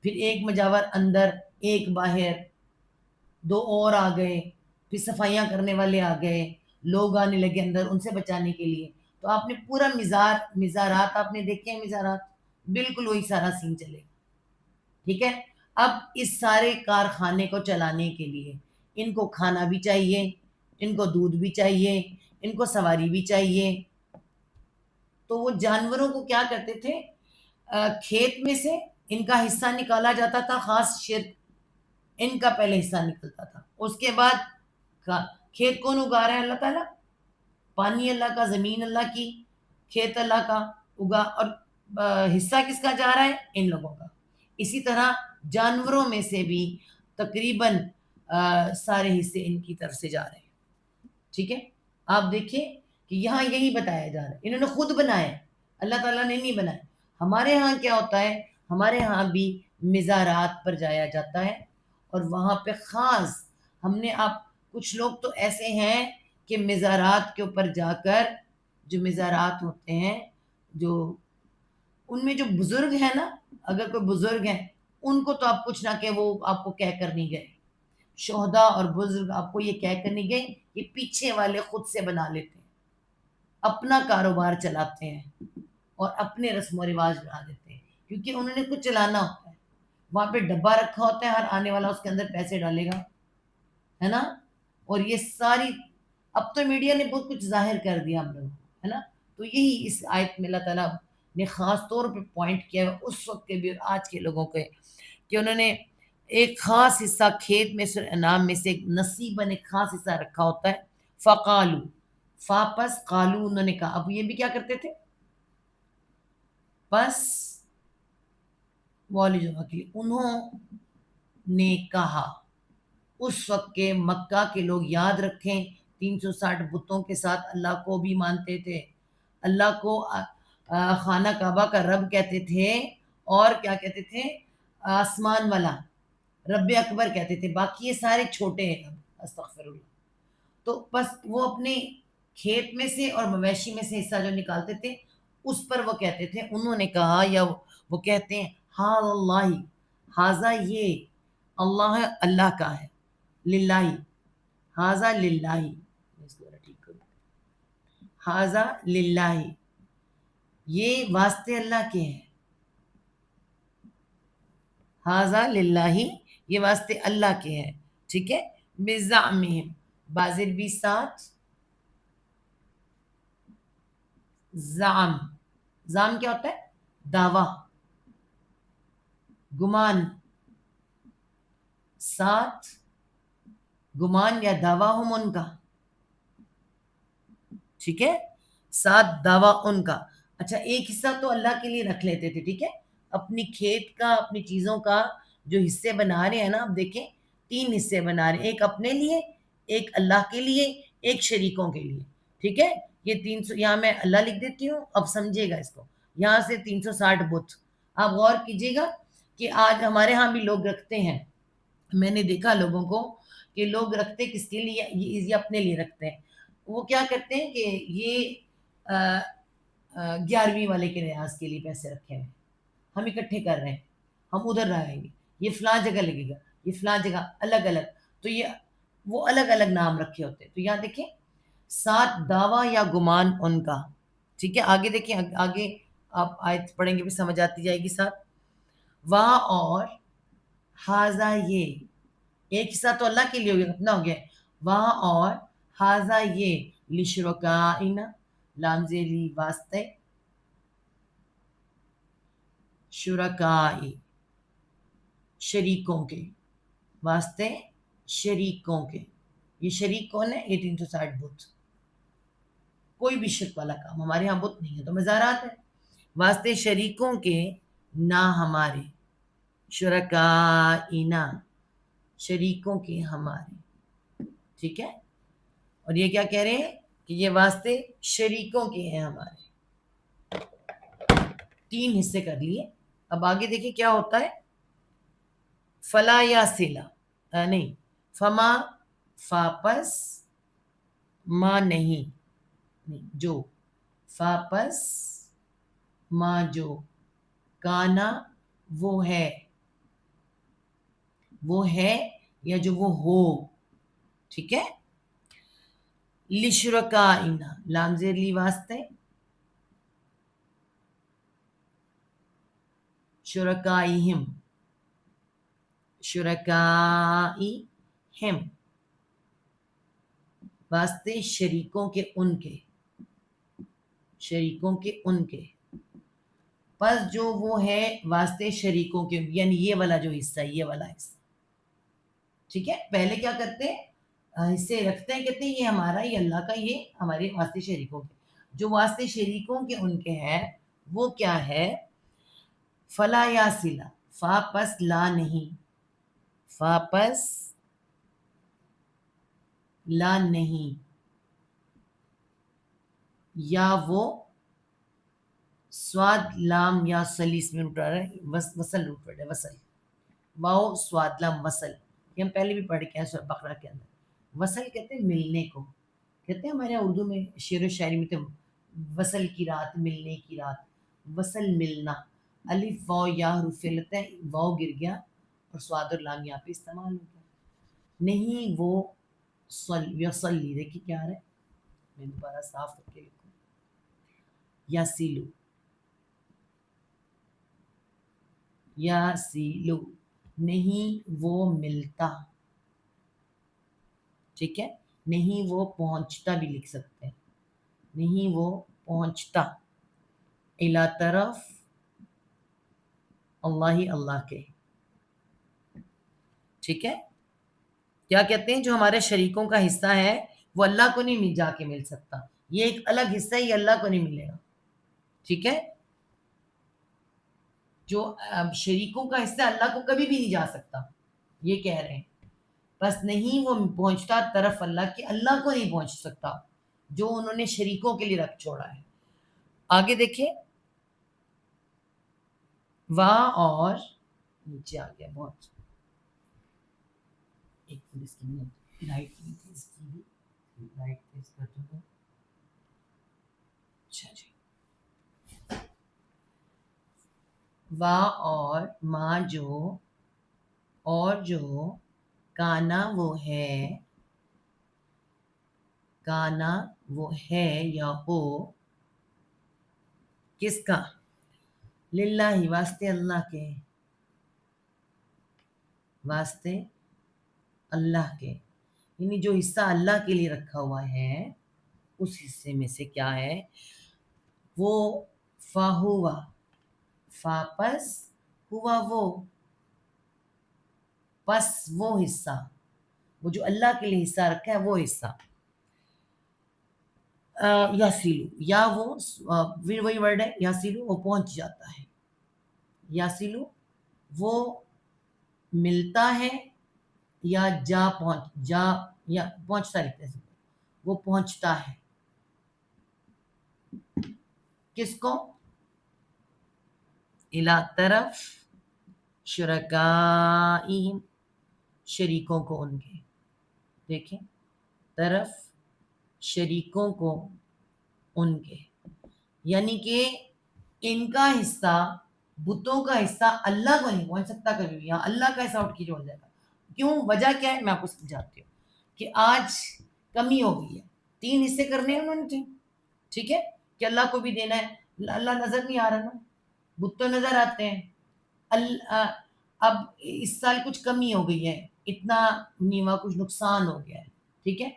پھر ایک مجاور اندر، ایک باہر، دو اور آ گئے. پھر صفائیاں کرنے والے آ گئے، لوگ آنے لگے اندر ان سے بچانے کے لیے. تو آپ نے پورا مزارات آپ نے دیکھے ہیں، مزارات بالکل وہی سارا سین چلے گا. ٹھیک ہے. اب اس سارے کارخانے کو چلانے کے لیے ان کو کھانا بھی چاہیے، ان کو دودھ بھی چاہیے، ان کو سواری بھی چاہیے. تو وہ جانوروں کو کیا کرتے تھے، کھیت میں سے ان کا حصہ نکالا جاتا تھا، خاص شرک ان کا پہلے حصہ نکلتا تھا. اس کے بعد کھیت کون اگا رہا ہے؟ اللہ تعالیٰ. پانی اللہ کا، زمین اللہ کی، کھیت اللہ کا اگا، اور حصہ کس کا جا رہا ہے؟ ان لوگوں کا. اسی طرح جانوروں میں سے بھی تقریباً سارے حصے ان کی طرف سے جا رہے ہیں. ٹھیک ہے. آپ دیکھیں کہ یہاں یہی بتایا جا رہا ہے، انہوں نے خود بنایا ہے، اللہ تعالیٰ نے نہیں بنایا. ہمارے ہاں کیا ہوتا ہے، ہمارے ہاں بھی مزارات پر جایا جاتا ہے، اور وہاں پہ خاص ہم نے، آپ کچھ لوگ تو ایسے ہیں کہ مزارات کے اوپر جا کر، جو مزارات ہوتے ہیں، جو ان میں جو بزرگ ہیں نا، اگر کوئی بزرگ ہیں ان کو تو آپ کچھ نہ کہ وہ آپ کو کہہ کر نہیں گئے. شہداء اور بزرگ آپ کو یہ کہہ کر نہیں گئے، یہ پیچھے والے خود سے بنا لیتے ہیں، اپنا کاروبار چلاتے ہیں اور اپنے رسم و رواج بنا دیتے ہیں، کیونکہ انہوں نے کچھ چلانا ہوتا ہے. وہاں پہ ڈبہ رکھا ہوتا ہے، ہر آنے والا اس کے اندر پیسے ڈالے گا، ہے نا. اور یہ ساری، اب تو میڈیا نے بہت کچھ ظاہر کر دیا ہم لوگوں کو، ہے نا. تو یہی اس آیت میں اللہ تعالیٰ نے خاص طور پہ پوائنٹ کیا ہے اس وقت کے بھی اور آج کے لوگوں کے، کہ انہوں نے ایک خاص حصہ کھیت میں سے، انعام میں سے ایک نصیباً ایک خاص حصہ رکھا ہوتا ہے. فقالو، فاپس قالو انہوں نے کہا. اب یہ بھی کیا کرتے تھے، بس والی جمع کے لیے انہوں نے کہا. اس وقت کے مکہ کے لوگ یاد رکھیں، 360 بتوں کے ساتھ اللہ کو بھی مانتے تھے، اللہ کو خانہ کعبہ کا رب کہتے تھے، اور کیا کہتے تھے، آسمان والا رب اکبر کہتے تھے. باقی یہ سارے چھوٹے ہیں رب، استغفر اللہ. تو بس وہ اپنے کھیت میں سے اور مویشی میں سے حصہ جو نکالتے تھے اس پر وہ کہتے تھے، انہوں نے کہا، یا وہ کہتے ہیں، ہاں اللہ، ہاذا یہ اللہ اللہ کا ہے، للہ، ہاذا للہ، ہاذا للہ، یہ واسطے اللہ کے ہیں، ہاذا للہ، یہ واسطے اللہ کے ہیں. ٹھیک ہے. بزعمہم، بازر بھی ساتھ، زعم، زعم کیا ہوتا ہے، دعویٰ، گمان، ساتھ گمان یا دعویٰ ہم ان کا. ٹھیک ہے. ساتھ دعویٰ ان کا. اچھا، ایک حصہ تو اللہ کے لیے رکھ لیتے تھے. ٹھیک ہے. اپنی کھیت کا، اپنی چیزوں کا جو حصے بنا رہے ہیں نا، آپ دیکھیں 3 حصے بنا رہے ہیں، ایک اپنے لیے، ایک اللہ کے لیے، ایک شریکوں کے لیے. ٹھیک ہے. یہ 300 یہاں میں اللہ لکھ دیتی ہوں، اب سمجھے گا اس کو. یہاں سے 360 بت. آپ غور کیجیے گا کہ آج ہمارے ہاں بھی لوگ رکھتے ہیں. میں نے دیکھا لوگوں کو کہ لوگ رکھتے کس کے لیے، یہ اپنے لیے رکھتے ہیں. وہ کیا کرتے ہیں کہ یہ 11ویں والے کے ریاض کے لیے پیسے رکھے ہوئے، ہم اکٹھے کر رہے ہیں، ہم ادھر رہیں گے، یہ فلاں جگہ لگے گا، یہ فلاں جگہ، الگ الگ. تو یہ وہ الگ الگ نام رکھے ہوتے ہیں. تو یہاں دیکھیں، ساتھ دعویٰ یا گمان ان کا. ٹھیک ہے. آگے دیکھیں، آگے آپ آیت پڑھیں گے بھی سمجھ آتی جائے گی ساتھ. وہاں اور ہاذا، یہ ایک حصہ تو اللہ کے لیے ہو گیا، اپنا ہو گیا. وہاں اور ہاذا، یہ لشرکائنا، لام زیلی واسطے، شرکائی شریکوں کے، واسطے شریکوں کے. یہ شریک کون ہے؟ 1860 بت. کوئی بھی شرک والا کام، ہمارے ہاں بت نہیں ہے تو مزارات ہے. واسطے شریکوں کے نہ ہمارے، شرکائنا، شریکوں کے ہمارے. ٹھیک ہے، اور یہ کیا کہہ رہے ہیں کہ یہ واسطے شریکوں کے ہیں ہمارے. 3 حصے کر لیے. اب آگے دیکھیں کیا ہوتا ہے. فلا یا سلا، نہیں، فما، فاپس، ما نہیں، جو، فاپس، ما جو، کانا وہ ہے، وہ ہے یا جو وہ ہو. ٹھیک ہے. لشرکائنا، لام زیر لی واسطے، شرکائہم، شرکائہم، واسطے شریکوں کے ان کے، شریکوں کے ان کے. پس جو وہ ہے واسطے شریکوں کے، یعنی یہ والا جو حصہ ہے، یہ والا حصہ. ٹھیک ہے. پہلے کیا کرتے ہیں، حصے رکھتے ہیں، کہتے ہیں یہ ہمارا، یہ اللہ کا، یہ ہمارے واسطے شریکوں کے. جو واسطے شریکوں کے ان کے ہے وہ کیا ہے. فلا یا سلا، فا پس لا نہیں، فا پس لا نہیں، یا وہ، سواد لام یا سلیس میں اٹھا رہا ہے، وصل روٹ ورڈ ہے، وصل، واؤ سواد لام وصل. یہ ہم پہلے بھی پڑھ کے ہیں سورہ بقرہ کے اندر. وصل کہتے ہیں ملنے کو، کہتے ہیں ہمارے اردو میں شعر و شاعری میں تو وصل کی رات، ملنے کی رات، وصل ملنا. الف واؤ یا حروف علت ہے، واؤ گر گیا اور سواد اور لام یہاں پہ استعمال ہو گیا. نہیں وہ یصلی، دیکھیے کیا ہے، میں دوبارہ صاف کر کے لکھوں، یا سیلو، یا سیلو، نہیں وہ ملتا. ٹھیک ہے. نہیں وہ پہنچتا بھی لکھ سکتے ہیں، نہیں وہ پہنچتا. الا طرف اللہ ہی، اللہ کے. ٹھیک ہے. کیا کہتے ہیں، جو ہمارے شریکوں کا حصہ ہے وہ اللہ کو نہیں جا کے مل سکتا. یہ ایک الگ حصہ ہے، یہ اللہ کو نہیں ملے گا. ٹھیک ہے. جو شریکوں کا حصہ اللہ کو کبھی بھی نہیں جا سکتا، یہ کہہ رہے ہیں. بس نہیں وہ پہنچتا طرف اللہ کے، اللہ کو نہیں پہنچ سکتا جو انہوں نے شریکوں کے لیے رکھ چھوڑا ہے. آگے دیکھیں، واہ اور نیچے آ گیا بہت، ایک اس کی لائٹ تیز کی بھی، لائٹ تیز کر دوں گا. اچھا جی. واہ اور ماں جو، اور جو، کانا وہ ہے، کانا وہ ہے یا ہو، کس کا، للہ واسطے اللہ کے، واسطے اللہ کے. یعنی جو حصہ اللہ کے لیے رکھا ہوا ہے اس حصے میں سے کیا ہے، وہ فا ہوا، فا پس ہوا وہ، پس وہ حصہ، وہ جو اللہ کے لیے حصہ رکھا ہے وہ حصہ. یا سیلو، یا وہ، وہی ورڈ ہے یا سیلو، وہ پہنچ جاتا ہے. یا سیلو وہ ملتا ہے، یا جا پہنچ، جا یا پہنچتا لکھتے ہیں، وہ پہنچتا ہے. کس کو، الا طرف شرکائہم، شریکوں کو ان کے. دیکھیں، طرف شریکوں کو ان کے، یعنی کہ ان کا حصہ، بتوں کا حصہ اللہ کو نہیں پہنچ سکتا کبھی بھی. یہاں اللہ کا حصہ اٹھ کے جوڑ جائے گا. کیوں، وجہ کیا ہے، میں آپ کو سمجھاتی ہوں. کہ آج کمی ہو گئی ہے، 3 حصے کرنے ہیں انہوں نے. ٹھیک ہے، کہ اللہ کو بھی دینا ہے، اللہ نظر نہیں آ رہا نا، بت تو نظر آتے ہیں. اب اس سال کچھ کمی ہو گئی ہے، اتنا نیوا کچھ نقصان ہو گیا ہے. ٹھیک ہے.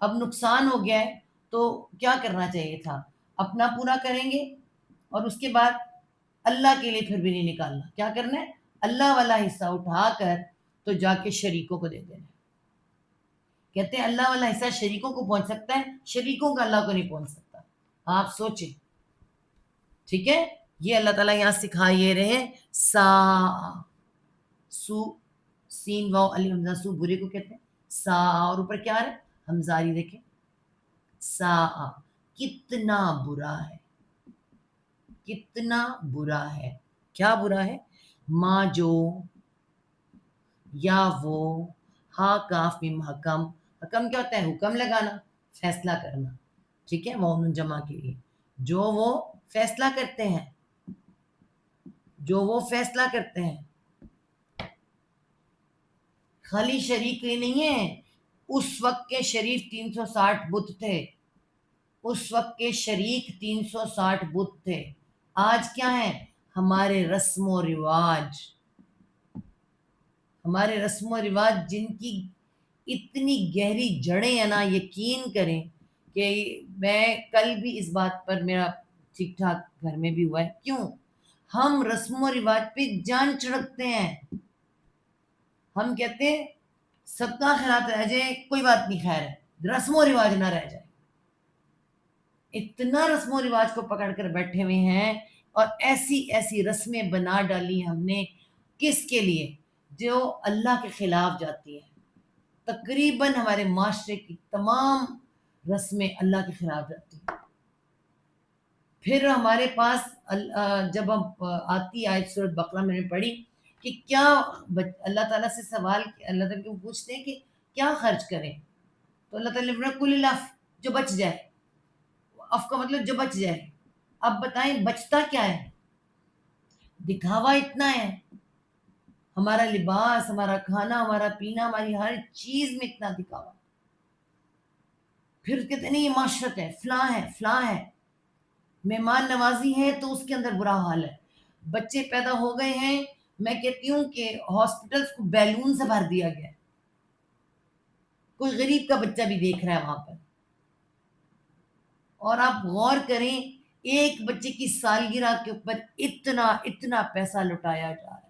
اب نقصان ہو گیا ہے تو کیا کرنا چاہیے تھا، اپنا پورا کریں گے اور اس کے بعد اللہ کے لیے پھر بھی نہیں نکالنا. کیا کرنا ہے، اللہ والا حصہ اٹھا کر تو جا کے شریکوں کو دے دینا. کہتے ہیں اللہ والا حصہ شریکوں کو پہنچ سکتا ہے، شریکوں کا اللہ کو نہیں پہنچ سکتا. آپ سوچیں. ٹھیک ہے، یہ اللہ تعالیٰ یہاں سکھا یہ رہے ہیں. سا، سو، سین واؤ علی حمزہ سو برے کو کہتے ہیں. سا، اور اوپر کیا ہے ہمزاری دیکھیں. سا، کتنا برا ہے، کتنا برا ہے. کیا برا ہے؟ ماں جو، یا وہ، ہا کاف میم حکم. حکم کیا ہوتا ہے؟ حکم لگانا، فیصلہ کرنا. ٹھیک ہے، مومن جمع کے لیے جو وہ فیصلہ کرتے ہیں، جو وہ فیصلہ کرتے ہیں. خالی شریک ہی نہیں ہے. اس وقت کے شریف 360 بت تھے. اس وقت کے شریک 360 بت تھے. آج کیا ہے؟ ہمارے رسم و رواج. ہمارے رسم و رواج جن کی اتنی گہری جڑیں ہیں نا، یقین کریں کہ میں کل بھی اس بات پر میرا ٹھیک ٹھاک گھر میں بھی ہوا ہے. کیوں؟ ہم رسم و رواج پہ جان چھڑکتے ہیں. ہم کہتے ہیں سب کا خیرات رہ جائے کوئی بات نہیں، خیر ہے، رسم و رواج نہ رہ جائے. اتنا رسم و رواج کو پکڑ کر بیٹھے ہوئے ہیں، اور ایسی ایسی رسمیں بنا ڈالی ہم نے. کس کے لیے؟ جو اللہ کے خلاف جاتی ہے. تقریباً ہمارے معاشرے کی تمام رسمیں اللہ کے خلاف جاتی ہیں. پھر ہمارے پاس جب ہم آتی آیت سورۃ بقرہ میں نے پڑھی کہ کیا اللہ تعالیٰ سے سوال، اللہ تعالیٰ کو پوچھتے ہیں کہ کیا خرچ کریں، تو اللہ تعالیٰ نے فرمایا کل الف، جو بچ جائے. اف کا مطلب جو بچ جائے. اب بتائیں بچتا کیا ہے؟ دکھاوا اتنا ہے. ہمارا لباس، ہمارا کھانا، ہمارا پینا، ہماری ہر چیز میں اتنا دکھاوا. پھر کہتے نہیں یہ معاشرت ہے، فلاں ہے، فلاں ہے. مہمان نوازی ہے تو اس کے اندر برا حال ہے. بچے پیدا ہو گئے ہیں، میں کہتی ہوں کہ ہاسپٹلس کو بیلون سے بھر دیا گیا ہے. کوئی غریب کا بچہ بھی دیکھ رہا ہے وہاں پر. اور آپ غور کریں، ایک بچے کی سالگرہ کے اوپر اتنا اتنا پیسہ لٹایا جا رہا ہے.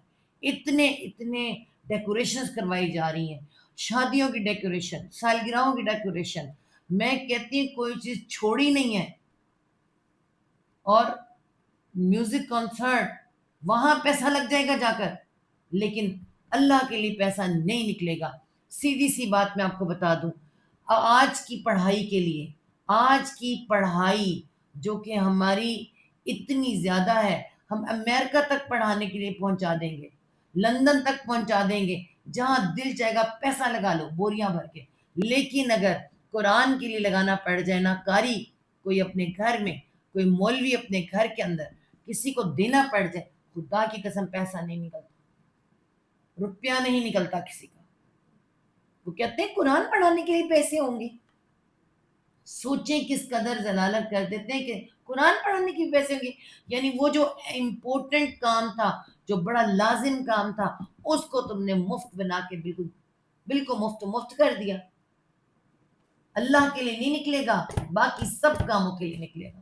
اتنے اتنے ڈیکوریشنز کروائی جا رہی ہیں. شادیوں کی ڈیکوریشن، سالگرہوں کی ڈیکوریشن. میں کہتی ہوں کوئی چیز چھوڑی نہیں ہے. اور میوزک کنسرٹ، وہاں پیسہ لگ جائے گا جا کر، لیکن اللہ کے لیے پیسہ نہیں نکلے گا. سیدھی سی بات میں آپ کو بتا دوں، آج کی پڑھائی کے لیے، آج کی پڑھائی جو کہ ہماری اتنی زیادہ ہے، ہم امریکہ تک پڑھانے کے لیے پہنچا دیں گے، لندن تک پہنچا دیں گے، جہاں دل چاہے گا پیسہ لگا لو بوریاں بھر کے. لیکن اگر قرآن کے لیے لگانا پڑ جائے نا قاری، کوئی اپنے گھر میں، کوئی مولوی اپنے گھر کے اندر کسی کو دینا پڑ جائے، خدا کی قسم پیسہ نہیں نکلتا، روپیہ نہیں نکلتا کسی کا. وہ کہتے ہیں قرآن پڑھانے کے لیے پیسے ہوں گے. سوچیں کس قدر ضلالت کر دیتے ہیں کہ قرآن پڑھانے کے لیے پیسے ہوں گے. یعنی وہ جو امپورٹنٹ کام تھا، جو بڑا لازم کام تھا، اس کو تم نے مفت بنا کے بالکل بالکل مفت کر دیا. اللہ کے لیے نہیں نکلے گا، باقی سب کاموں کے لیے نکلے گا.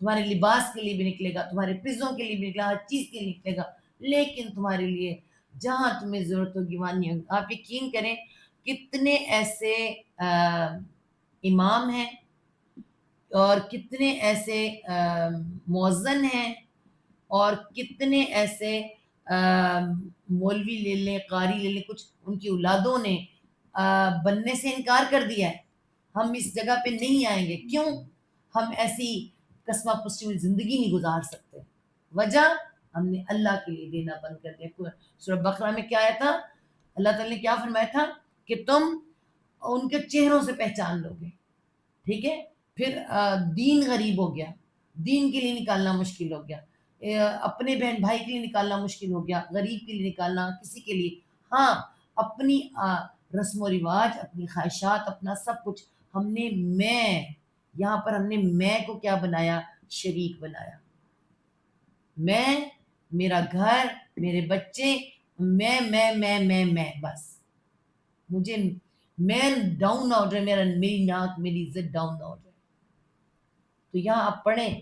تمہارے لباس کے لیے بھی نکلے گا، تمہارے پزوں کے لیے بھی نکلے گا، ہر چیز کے لیے نکلے گا. لیکن تمہارے لیے جہاں تمہیں ضرورت ہوگی وہاں نہیں ہوگی. آپ یقین کریں کتنے ایسے امام ہیں اور کتنے ایسے مؤذن ہیں اور کتنے ایسے مولوی لے لیں، قاری لے لیں، کچھ ان کی اولادوں نے بننے سے انکار کر دیا ہے. ہم اس جگہ پہ نہیں آئیں گے. کیوں؟ ہم ایسی قسمہ پستی ہوئی زندگی نہیں گزار سکتے. وجہ ہم نے اللہ کے لیے دینا بند کر دیا. سورہ بقرہ میں کیا آیا تھا؟ اللہ تعالیٰ نے کیا فرمایا تھا کہ تم ان کے چہروں سے پہچان لو گے. ٹھیک ہے. پھر دین غریب ہو گیا، دین کے لیے نکالنا مشکل ہو گیا. اپنے بہن بھائی کے لیے نکالنا مشکل ہو گیا، غریب کے لیے نکالنا، کسی کے لیے. ہاں، اپنی رسم و رواج، اپنی خواہشات، اپنا سب کچھ ہم نے یہاں پر ہم نے میں کو کیا بنایا؟ شریک بنایا. میں، میرا گھر، میرے بچے، میں بس. مجھے میں ڈاؤن نہ ہو جائے، میری ناک، میری عزت ڈاؤن نہ ہو جائے. تو یہاں آپ پڑھیں،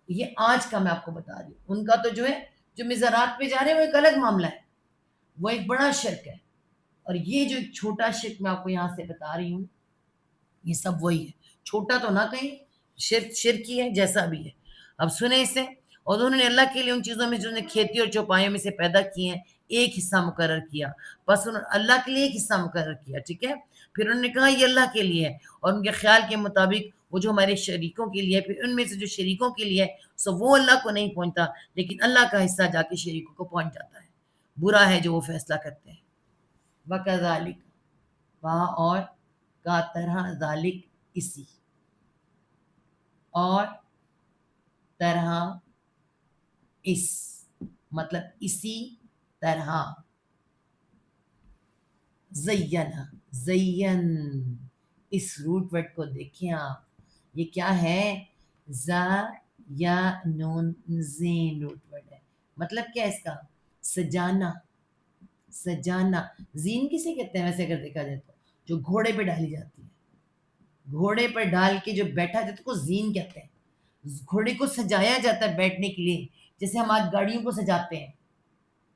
یہ آج کا میں آپ کو بتا رہی ہوں. ان کا تو جو ہے، جو مزارات پہ جا رہے ہیں وہ ایک الگ معاملہ ہے، وہ ایک بڑا شرک ہے. اور یہ جو ایک چھوٹا شرک میں آپ کو یہاں سے بتا رہی ہوں، یہ سب وہی ہے. چھوٹا تو نہ کہیں، شرک ہی ہے جیسا بھی ہے. اب سنیں اسے. اور انہوں نے اللہ کے لیے ان چیزوں میں جو نے کھیتی اور چوپایوں میں سے پیدا کی ہیں ایک حصہ مقرر کیا. بس انہوں نے اللہ کے لیے ایک حصہ مقرر کیا. ٹھیک ہے. پھر انہوں نے کہا یہ اللہ کے لیے ہے، اور ان کے خیال کے مطابق وہ جو ہمارے شریکوں کے لیے، پھر ان میں سے جو شریکوں کے لیے سو وہ اللہ کو نہیں پہنچتا، لیکن اللہ کا حصہ جا کے شریکوں کو پہنچ جاتا ہے. برا ہے جو وہ فیصلہ کرتے ہیں. وَكَذَلِكَ، وہاں اور کا طرح، ذالک اسی، اور طرح اس، مطلب اسی طرح. زینہ، زین، اس روٹ ورڈ کو دیکھیں آپ، یہ کیا ہے؟ زا یا نون زین روٹ ورڈ ہے. مطلب کیا ہے اس کا؟ سجانا. سجانا. زین کسے کہتے ہیں ویسے اگر دیکھا جائے تو؟ جو گھوڑے پہ ڈالی جاتی ہے. گھوڑے پر ڈال کے جو بیٹھا جاتا ہے کو زین کہتے ہیں. گھوڑے کو سجایا جاتا ہے بیٹھنے کے لیے، جیسے ہم آج گاڑیوں کو سجاتے ہیں.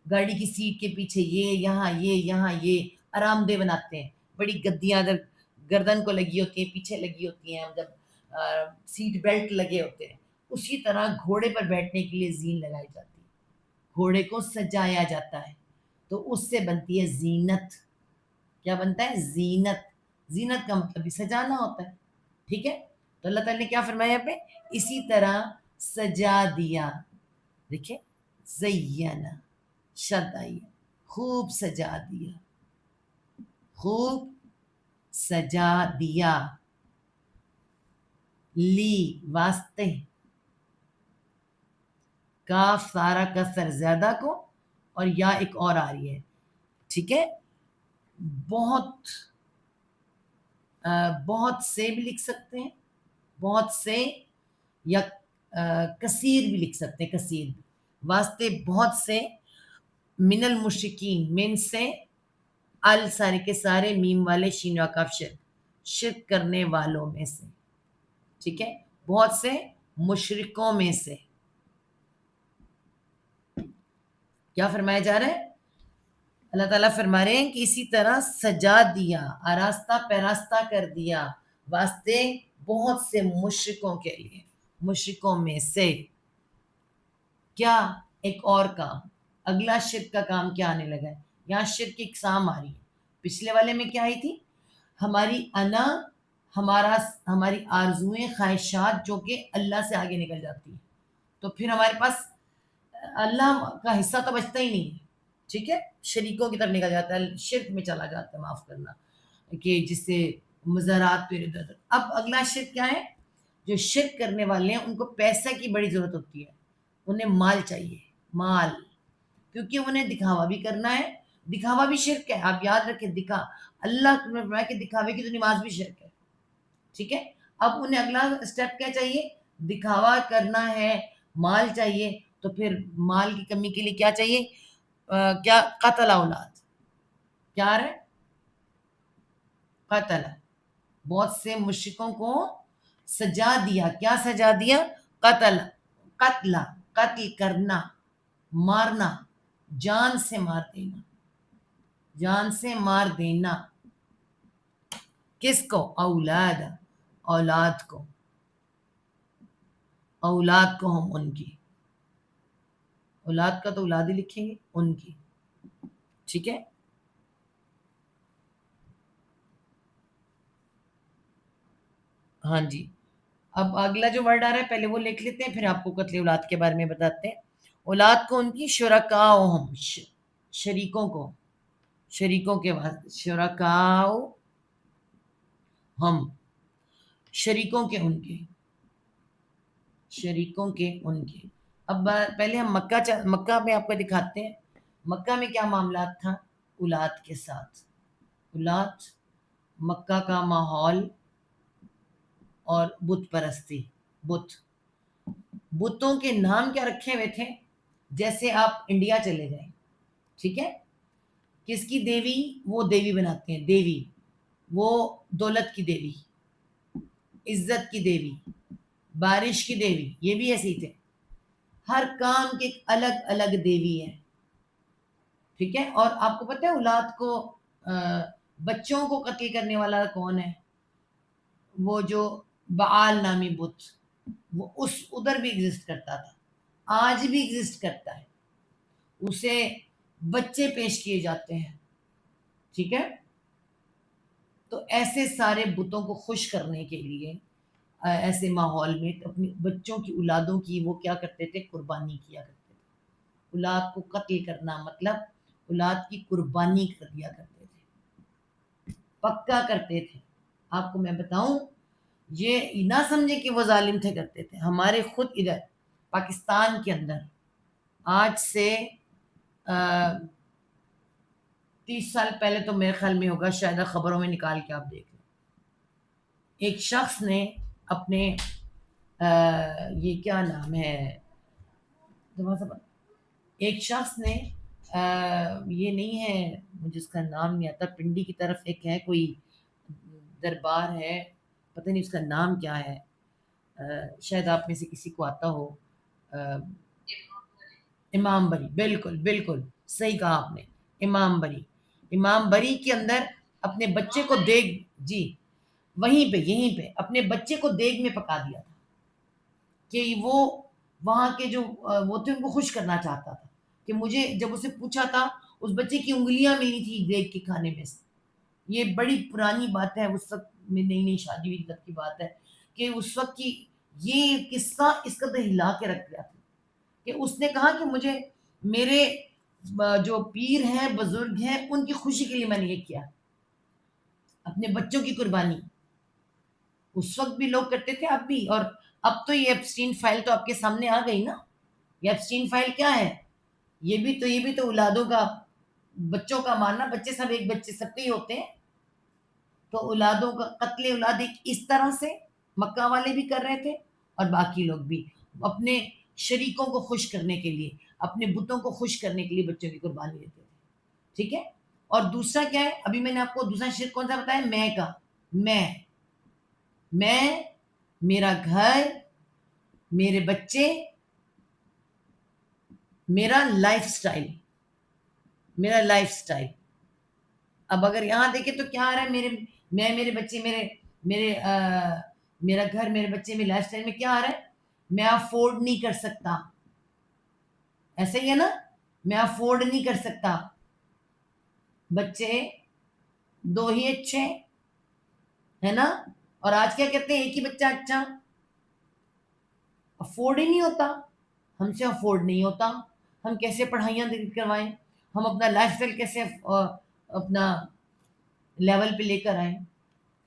گاڑی کی سیٹ کے پیچھے یہ، یہاں یہ آرام دہ بناتے ہیں. بڑی گدیاں ادھر گردن کو لگی ہوتی ہیں، پیچھے لگی ہوتی ہیں، جب سیٹ بیلٹ لگے ہوتے ہیں. اسی طرح گھوڑے پر بیٹھنے کے لیے زین لگائی جاتی ہے. گھوڑے کو سجایا جاتا ہے تو اس سے بنتی ہے زینت. کیا بنتا ہے؟ زینت. زینت کا مطلب بھی سجانا ہوتا ہے. ٹھیک ہے. تو اللہ تعالیٰ نے کیا فرمایا یہاں پہ؟ اسی طرح سجا دیا. دیکھیں، زینا، شد آئی ہے، خوب سجا دیا، خوب سجا دیا. لی، واسطے، کاف سارا کسر زیادہ کو، اور یا ایک اور آ رہی ہے. ٹھیک ہے. بہت، بہت سے بھی لکھ سکتے ہیں، بہت سے، یا کثیر بھی لکھ سکتے ہیں، کثیر بھی. واسطے بہت سے، من المشرکین، من سے، ال سارے کے سارے، میم والے، شین و کاف شرک، شرک کرنے والوں میں سے. ٹھیک ہے. بہت سے مشرکوں میں سے. کیا فرمایا جا رہا ہے؟ اللہ تعالیٰ فرما رہے ہیں کہ اسی طرح سجا دیا، آراستہ پیراستہ کر دیا واسطے بہت سے مشرکوں کے لیے، مشرکوں میں سے. کیا؟ ایک اور کام. اگلا شرک کا کام کیا آنے لگا ہے؟ یہاں شرک کی اقسام آ رہی ہے. پچھلے والے میں کیا آئی تھی؟ ہماری انا، ہماری آرزوئیں، خواہشات جو کہ اللہ سے آگے نکل جاتی ہیں. تو پھر ہمارے پاس اللہ کا حصہ تو بچتا ہی نہیں ہے. ٹھیک ہے. شریکوں کی طرف نکل جاتا ہے، شرک میں چلا جاتا ہے، معاف کرنا، کہ جس سے مزارات پہ ادھر. اب اگلا شرک کیا ہے؟ جو شرک کرنے والے ہیں ان کو پیسے کی بڑی ضرورت ہوتی ہے. انہیں مال چاہیے، مال، کیونکہ انہیں دکھاوا بھی کرنا ہے. دکھاوا بھی شرک ہے. آپ یاد رکھیں، اللہ نے فرمایا کہ دکھاوے کی تو نماز بھی شرک ہے. ٹھیک ہے. اب انہیں اگلا اسٹیپ کیا چاہیے؟ دکھاوا کرنا ہے، مال چاہیے. تو پھر مال کی کمی کے لیے کیا چاہیے؟ کیا؟ قتل اولاد. کیا آ رہا ہے؟ قتل. بہت سے مشرکوں کو سجا دیا. کیا سجا دیا؟ قتل. قتل، قتل کرنا، مارنا، جان سے مار دینا، جان سے مار دینا. کس کو؟ اولاد، اولاد کو. اولاد کو ہم ان کی، اولاد کا تو اولاد ہی لکھیں گے، ان کی. ٹھیک ہے. ہاں جی. اب اگلا جو ورڈ آ رہا ہے پہلے وہ لکھ لیتے ہیں، پھر آپ کو قتل اولاد کے بارے میں بتاتے ہیں. اولاد کو ان کی، شرکاؤہم، شریکوں کو، شریکوں کے بعد شرکاؤ ہم، شریکوں کے ان کے، شریکوں کے ان کے. اب پہلے ہم مکہ میں آپ کو دکھاتے ہیں. مکہ میں کیا معاملات تھا اولاد کے ساتھ؟ اولاد، مکہ کا ماحول اور بت پرستی. بتوں کے نام کیا رکھے ہوئے تھے؟ جیسے آپ انڈیا چلے جائیں. ٹھیک ہے. کس کی دیوی؟ وہ دیوی بناتے ہیں، دیوی، وہ دولت کی دیوی، عزت کی دیوی، بارش کی دیوی، یہ بھی ایسے ہی تھے. ہر کام کے ایک الگ الگ دیوی ہے. ٹھیک ہے. اور آپ کو پتہ ہے اولاد کو بچوں کو قتل کرنے والا کون ہے؟ وہ جو بعال نامی بت، وہ اس ادھر بھی ایگزسٹ کرتا تھا، آج بھی ایگزسٹ کرتا ہے، اسے بچے پیش کیے جاتے ہیں، ٹھیک ہے؟ تو ایسے سارے بتوں کو خوش کرنے کے لیے ایسے ماحول میں اپنی بچوں کی اولادوں کی وہ کیا کرتے تھے؟ قربانی کیا کرتے تھے۔ اولاد کو قتل کرنا مطلب اولاد کی قربانی کر دیا کرتے تھے، پکا کرتے تھے۔ آپ کو میں بتاؤں، یہ نہ سمجھے کہ وہ ظالم تھے، کرتے تھے۔ ہمارے خود ادھر پاکستان کے اندر آج سے 30 سال پہلے تو میرے خیال میں ہوگا، شاید خبروں میں نکال کے آپ دیکھ لیں، ایک شخص نے اپنے یہ کیا نام ہے، ایک شخص نے یہ نہیں ہے، مجھے اس کا نام نہیں آتا، پنڈی کی طرف ایک ہے کوئی دربار ہے، پتہ نہیں اس کا نام کیا ہے، شاید آپ میں سے کسی کو آتا ہو۔ امام بری، بالکل بالکل صحیح کہا آپ نے، امام بری۔ امام بری کے اندر اپنے بچے کو دیگ، جی وہیں پہ یہیں پہ اپنے بچے کو دیگ میں پکا دیا تھا کہ وہ وہاں کے جو وہ تھے ان کو خوش کرنا چاہتا تھا، کہ مجھے جب اسے پوچھا تھا اس بچے کی انگلیاں ملی تھی دیگ کے کھانے میں سے۔ یہ بڑی پرانی بات ہے، اس وقت میں نئی نئی شادی ہوئی تب کی بات ہے، کہ اس وقت کی یہ قصہ اس قدر ہلا کے رکھ دیا تھا کہ اس نے کہا کہ مجھے میرے جو پیر ہیں بزرگ ہیں ان کی خوشی کے لیے میں نے یہ کیا، اپنے بچوں کی قربانی۔ اس وقت بھی لوگ کرتے تھے، اب بھی، اور اب تو یہ ایپسٹین فائل تو آپ کے سامنے آ گئی نا۔ یہ ایپسٹین فائل کیا ہے؟ یہ بھی تو اولادوں کا، بچوں کا مارنا، بچے سب ایک بچے سب کے ہی ہوتے ہیں، تو اولادوں کا قتل اولاد ایک اس طرح سے مکہ والے بھی کر رہے تھے، اور باقی لوگ بھی اپنے شریکوں کو خوش کرنے کے لیے، اپنے بتوں کو خوش کرنے کے لیے بچوں کی قربانی دیتے تھے، ٹھیک ہے؟ اور دوسرا کیا ہے؟ ابھی میں نے آپ کو دوسرا شرک کون سا بتایا؟ میں کا، میں، میرا گھر، میرے بچے، میرا لائف سٹائل، میرا لائف سٹائل۔ اب اگر یہاں دیکھیں تو کیا آ رہا ہے؟ میرے بچے، میرا گھر، میرے بچے، میرے لائف سٹائل میں کیا آ رہا ہے؟ میں افورڈ نہیں کر سکتا، ایسا ہی ہے نا؟ میں افورڈ نہیں کر سکتا، بچے دو ہی اچھے ہے نا؟ اور آج کیا کہتے ہیں؟ ایک ہی بچہ اچھا، افورڈ ہی نہیں ہوتا، ہم سے افورڈ نہیں ہوتا، ہم کیسے پڑھائیاں کروائیں، ہم اپنا لائف سٹائل کیسے اپنا لیول پہ لے کر آئیں،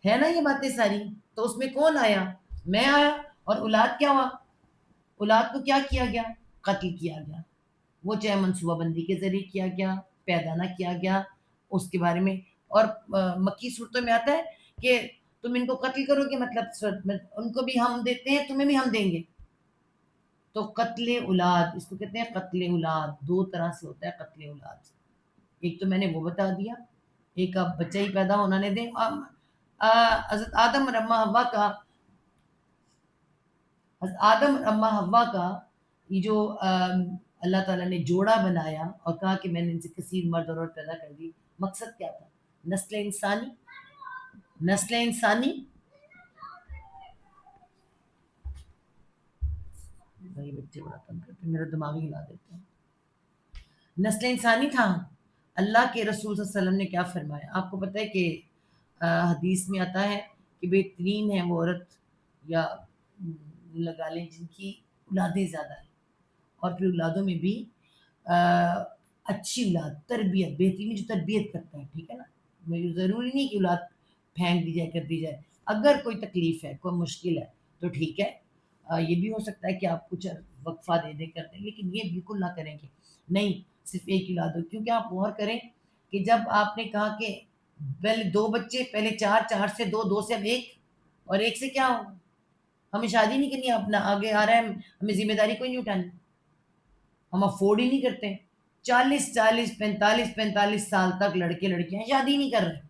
ہے نا یہ باتیں ساری؟ تو اس میں کون آیا؟ میں آیا، اور اولاد کیا ہوا؟ اولاد کو کیا کیا گیا؟ قتل کیا گیا، وہ چاہے منصوبہ بندی کے ذریعے کیا گیا، پیدا نہ کیا گیا، اس کے بارے میں۔ اور مکی صورتوں میں آتا ہے کہ تم ان کو قتل کرو گے، مطلب ان کو بھی ہم دیتے ہیں، تمہیں بھی ہم دیں گے۔ تو قتل اولاد، اس کو کہتے ہیں قتل اولاد، دو طرح سے ہوتا ہے قتل اولاد۔ ایک تو میں نے وہ بتا دیا، ایک اب بچہ ہی پیدا ہونا نہیں دیں۔ حضرت آدم اور اما حوا کا، حضرت آدم اور اما حوا کا یہ جو اللہ تعالیٰ نے جوڑا بنایا اور کہا کہ میں نے ان سے کثیر مرد اور عورت پیدا کر دی، مقصد کیا تھا؟ نسل انسانی، نسل انسانی، بھائی بچے بڑا تنگ کرتے ہیں، میرا دماغ ہی ہلا دیتے ہیں۔ نسل انسانی تھا۔ اللہ کے رسول صلی اللہ علیہ وسلم نے کیا فرمایا؟ آپ کو پتہ ہے کہ حدیث میں آتا ہے کہ بہترین ہے وہ عورت یا لگا لیں جن کی اولادیں زیادہ ہیں، اور پھر اولادوں میں بھی اچھی اولاد، تربیت، بہترین جو تربیت کرتا ہے، ٹھیک ہے نا؟ ضروری نہیں کہ اولاد پھینک دی جائے، کر دی جائے، اگر کوئی تکلیف ہے، کوئی مشکل ہے تو ٹھیک ہے، یہ بھی ہو سکتا ہے کہ آپ کچھ وقفہ دے دے کر دیں، لیکن یہ بالکل نہ کریں کہ نہیں صرف ایک اولاد ہو، کیونکہ آپ غور کریں کہ جب آپ نے کہا کہ پہلے دو بچے، پہلے چار، چار سے دو، دو سے اب ایک، اور ایک سے کیا ہو؟ ہمیں شادی نہیں کرنی، اپنا آگے آ رہا ہے، ہمیں ذمہ داری کوئی نہیں اٹھانی، ہم افورڈ ہی نہیں کرتے۔ 40 45 سال تک لڑکے لڑکیاں شادی نہیں کر رہے،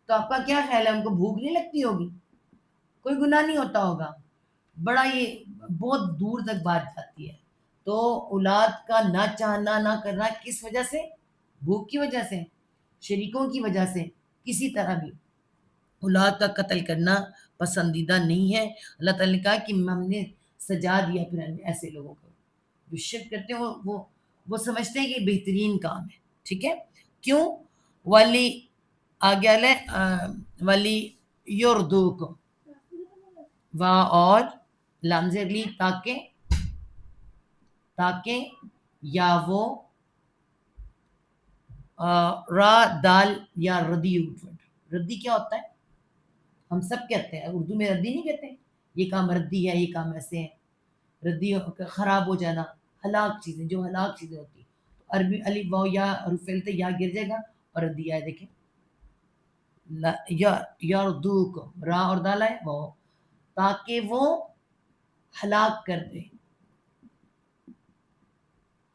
تو آپ کا کیا خیال ہے ان کو بھوک نہیں لگتی ہوگی؟ کوئی گناہ نہیں ہوتا ہوگا؟ بڑا یہ بہت دور تک بات جاتی ہے۔ تو اولاد کا نہ چاہنا، نہ کرنا، کس وجہ سے؟ بھوک کی وجہ سے، شریکوں کی وجہ سے کسی طرح بھی اولاد کا قتل کرنا پسندیدہ نہیں ہے. اللہ تعالیٰ نے کہا کہ ہم نے سجا دیا پھر ایسے لوگوں کو جو شرک کرتے ہیں، وہ سمجھتے ہیں کہ یہ بہترین کام ہے. ٹھیک ہے، کیوں؟ ولی آگے ولی یردوکم، اور لام زیر لی تاکہ یا وہ را دال یا ردی ردی کیا ہوتا ہے؟ ہم سب کہتے ہیں، اردو میں ردی نہیں کہتے، یہ کام ردی ہے، یہ کام ایسے ہے. ردی خراب ہو جانا، ہلاک چیزیں، جو ہلاک چیزیں ہوتی ہیں. عربی الف واو یا حرف علت یا گر جائے گا اور ردی آئے. دیکھیں یردوکم، را اور دال ہے وہ، تاکہ وہ ہلاک کر دے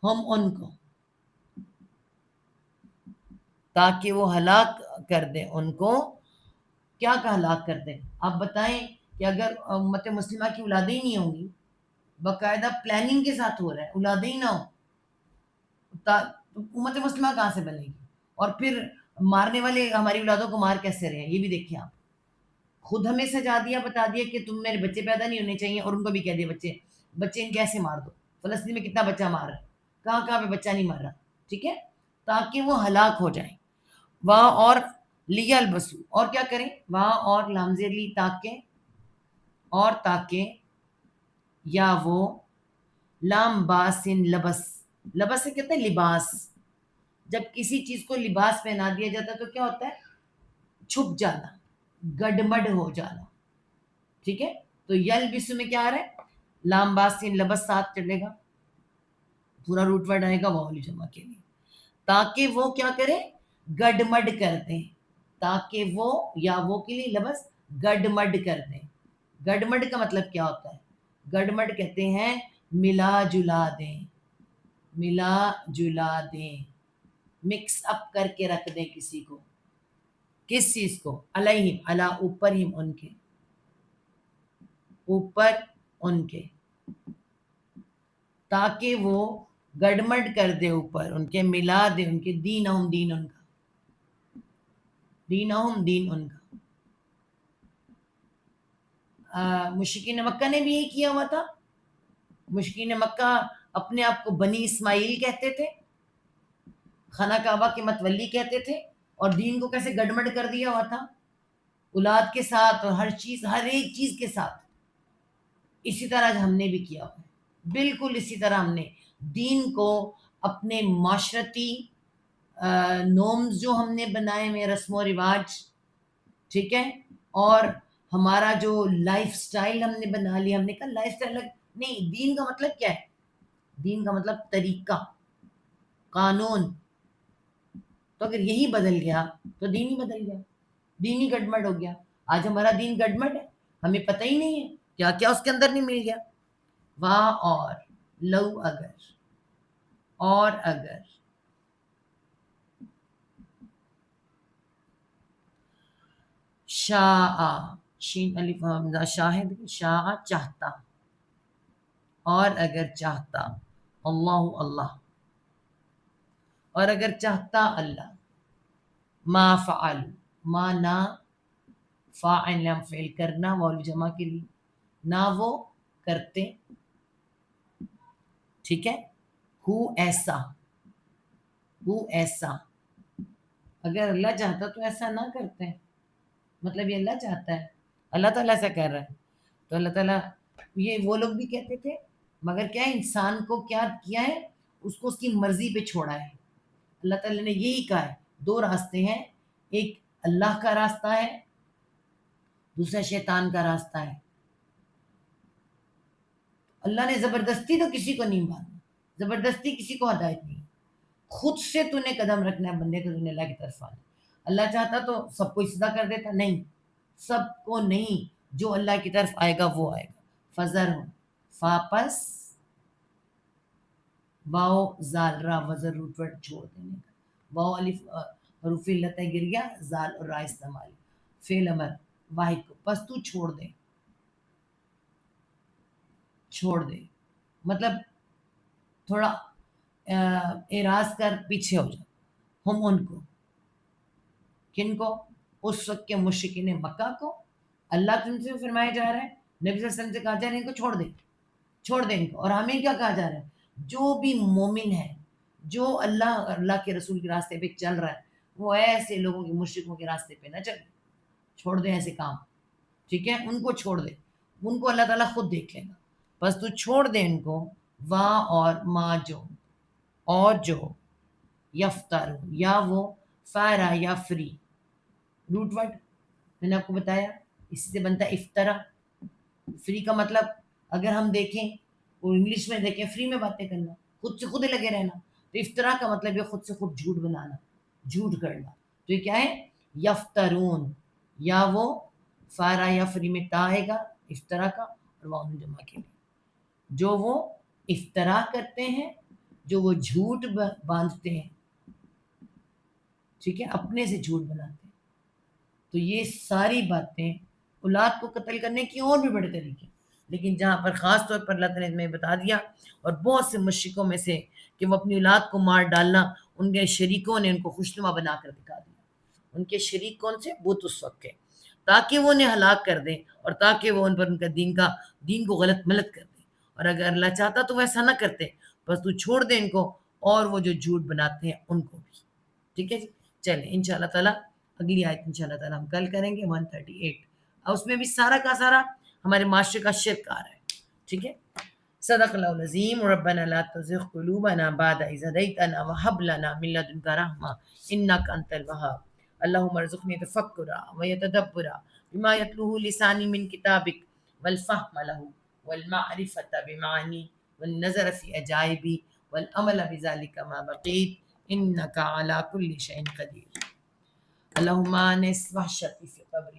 ہم ان کو، تاکہ وہ ہلاک کر دیں ان کو. کیا کا ہلاک کر دیں؟ آپ بتائیں کہ اگر امت مسلمہ کی اولادیں ہی نہیں ہوں گی، باقاعدہ پلاننگ کے ساتھ ہو رہا ہے، اولادیں ہی نہ ہوں، امت مسلمہ کہاں سے بنے گی؟ اور پھر مارنے والے ہماری اولادوں کو مار کیسے رہے ہیں؟ یہ بھی دیکھیں آپ. خود ہمیں سجا دیا، بتا دیا کہ تم میرے بچے پیدا نہیں ہونے چاہیے، اور ان کو بھی کہہ دیا بچے ان کیسے مار دو. فلسطین میں کتنا بچہ مار رہا ہے، کہاں کہاں پہ بچہ نہیں مر رہا. ٹھیک ہے، تاکہ وہ ہلاک ہو جائیں. وہاں اور لیا البسو، اور کیا کریں؟ وہاں اور لامزیر لی تاکہ یا وہ لام باسن لبس سے کہتے ہیں لباس. جب کسی چیز کو لباس پہنا دیا جاتا ہے تو کیا ہوتا ہے؟ چھپ جانا، گڈمڈ ہو جانا. ٹھیک ہے، تو یلبسو میں کیا آ رہا ہے؟ لام باسن لبس ساتھ چلے گا، پورا روٹ ورڈ آئے گا واؤ جمع کے لیے. تاکہ وہ کیا کرے؟ گڈمڈ کر دیں. تاکہ وہ یا وہ کے لیے لبس گڈمڈ کر دیں. گڈمڈ کا مطلب کیا ہوتا ہے؟ گڈمڈ کہتے ہیں ملا جلا دیں، ملا جلا دیں، مکس اپ کر کے رکھ دیں کسی کو. کس چیز کو؟ علیہم، علی اوپر، ہم ان کے اوپر، ان کے، تاکہ وہ گڈمڈ کر دے اوپر ان کے، ملا دے ان کے، دینہم، دین ان کا، دینہم، دین ان کا. مشرکین مکہ نے بھی یہی کیا ہوا تھا. مشرکین مکہ اپنے آپ کو بنی اسماعیل کہتے تھے، خانہ کعبہ کے متولی کہتے تھے، اور دین کو کیسے گڈمڈ کر دیا ہوا تھا اولاد کے ساتھ اور ہر ایک چیز کے ساتھ. اسی طرح ہم نے بھی کیا ہوا ہے، بالکل اسی طرح ہم نے دین کو اپنے معاشرتی نورمز جو ہم نے بنائے ہوئے، رسم و رواج، ٹھیک ہے، اور ہمارا جو لائف سٹائل ہم نے بنا لیا. ہم نے کہا لائف سٹائل نہیں، دین کا مطلب کیا ہے؟ دین کا مطلب طریقہ، قانون. تو اگر یہی بدل گیا تو دین ہی بدل گیا، دین ہی گڈمڈ ہو گیا. آج ہمارا دین گڈمڈ ہے، ہمیں پتہ ہی نہیں ہے کیا کیا اس کے اندر نہیں مل گیا. واہ، اور لو اگر شاء، شین الف حمزہ شاہد، شاء چاہتا، اور اگر چاہتا، اللہ، اور اگر چاہتا اللہ، ما فعل، ما نہ، فاعل نام فعل کرنا واو جمع کے لیے، نہ وہ کرتے. ٹھیک ہے، ایسا اگر اللہ چاہتا تو ایسا نہ کرتے. مطلب یہ اللہ چاہتا ہے، اللہ تعالیٰ ایسا کر رہا ہے. تو اللہ تعالیٰ، یہ وہ لوگ بھی کہتے تھے، مگر کیا ہے، انسان کو کیا کیا ہے؟ اس کو اس کی مرضی پہ چھوڑا ہے. اللہ تعالیٰ نے یہی کہا ہے، دو راستے ہیں، ایک اللہ کا راستہ ہے، دوسرا شیطان کا راستہ ہے. اللہ نے زبردستی تو کسی کو نہیں ماننا، زبردستی کسی کو ہدایت نہیں. خود سے تو نے قدم رکھنا ہے بندے کو، تو نے اللہ کی طرف آنا. اللہ چاہتا تو سب کو سیدھا کر دیتا، نہیں، سب کو نہیں، جو اللہ کی طرف آئے گا وہ آئے گا. فضر ہو، فاپس واؤ زال را، وزر روٹ ورڈ چھوڑ دینے کا. واؤ الف حروف علت گر گیا، زال اور را استعمال، فعل امر واحد کو، پس تو چھوڑ دے. مطلب تھوڑا اعراض کر، پیچھے ہو جا. ہم ان کو، کن کو؟ اس وقت کے مشرکین مکہ کو. اللہ تم سے فرمایا جا رہا ہے، نبی صلی اللہ علیہ وسلم سے کہا جا رہا ہے ان کو چھوڑ دیں، چھوڑ دیں ان کو. اور ہمیں کیا کہا جا رہا ہے؟ جو بھی مومن ہے، جو اللہ کے رسول کے راستے پہ چل رہا ہے، وہ ایسے لوگوں کے مشرکوں کے راستے پہ نہ چلے، چھوڑ دیں ایسے کام. ٹھیک ہے، ان کو چھوڑ دیں، ان کو اللہ تعالیٰ خود دیکھ لے گا. بس تو چھوڑ دیں ان کو. وا اور ما جو، اور جو یفتر، یا وہ فارا یا فری، روٹ ورڈ میں نے آپ کو بتایا اسی سے بنتا ہے افطرا. فری کا مطلب اگر ہم دیکھیں، وہ انگلش میں دیکھیں، فری میں باتیں کرنا، خود سے خود ہی لگے رہنا. تو افطرا کا مطلب یہ خود سے خود جھوٹ بنانا، جھوٹ کرنا. تو یہ کیا ہے؟ یفترون. یا وہ فارا یا فری میں تا آئے گا افطرا کا، اور واؤ جمع کے لیے. جو وہ افطرا کرتے ہیں، جو وہ جھوٹ باندھتے ہیں. ٹھیک ہے، اپنے سے جھوٹ بناتے ہیں. تو یہ ساری باتیں اولاد کو قتل کرنے کی اور بھی بڑے طریقے، لیکن جہاں پر خاص طور پر اللہ تعالیٰ نے ہمیں بتا دیا. اور بہت سے مشرکوں میں سے کہ وہ اپنی اولاد کو مار ڈالنا، ان کے شریکوں نے ان کو خوشنما بنا کر دکھا دیا. ان کے شریک کون سے؟ بت اس وقت کے، تاکہ وہ انہیں ہلاک کر دیں، اور تاکہ وہ ان پر ان کا دین کو غلط ملت کر دیں. اور اگر اللہ چاہتا تو ویسا نہ کرتے، بس تو چھوڑ دیں ان کو، اور وہ جو جھوٹ بناتے ہیں ان کو بھی. ٹھیک ہے جی. چلیں ان شاء اللہ تعالیٰ اگلی آیت ان شاء اللہ تعالیٰ ہم کل کریں گے 138. اور اس میں بھی سارا کا سارا ہمارے معاشرے کا شرک آ رہا ہے. ٹھیک ہے. صدق اللہ العظیم. ربنا لا تزغ قلوبنا بعد إذ هديتنا وهب لنا من لدنك رحمة إنك أنت الوهاب. اللهم ارزقني تفكرا ويتدبرا بما يتلوه لساني من كتابك، والفهم له، والمعرفة بمعاني، والنظر في أجائبي، والأمل بذلك ما بقيت، إنك على كل شيء قدير. اللهم آنس وحشتي في قبري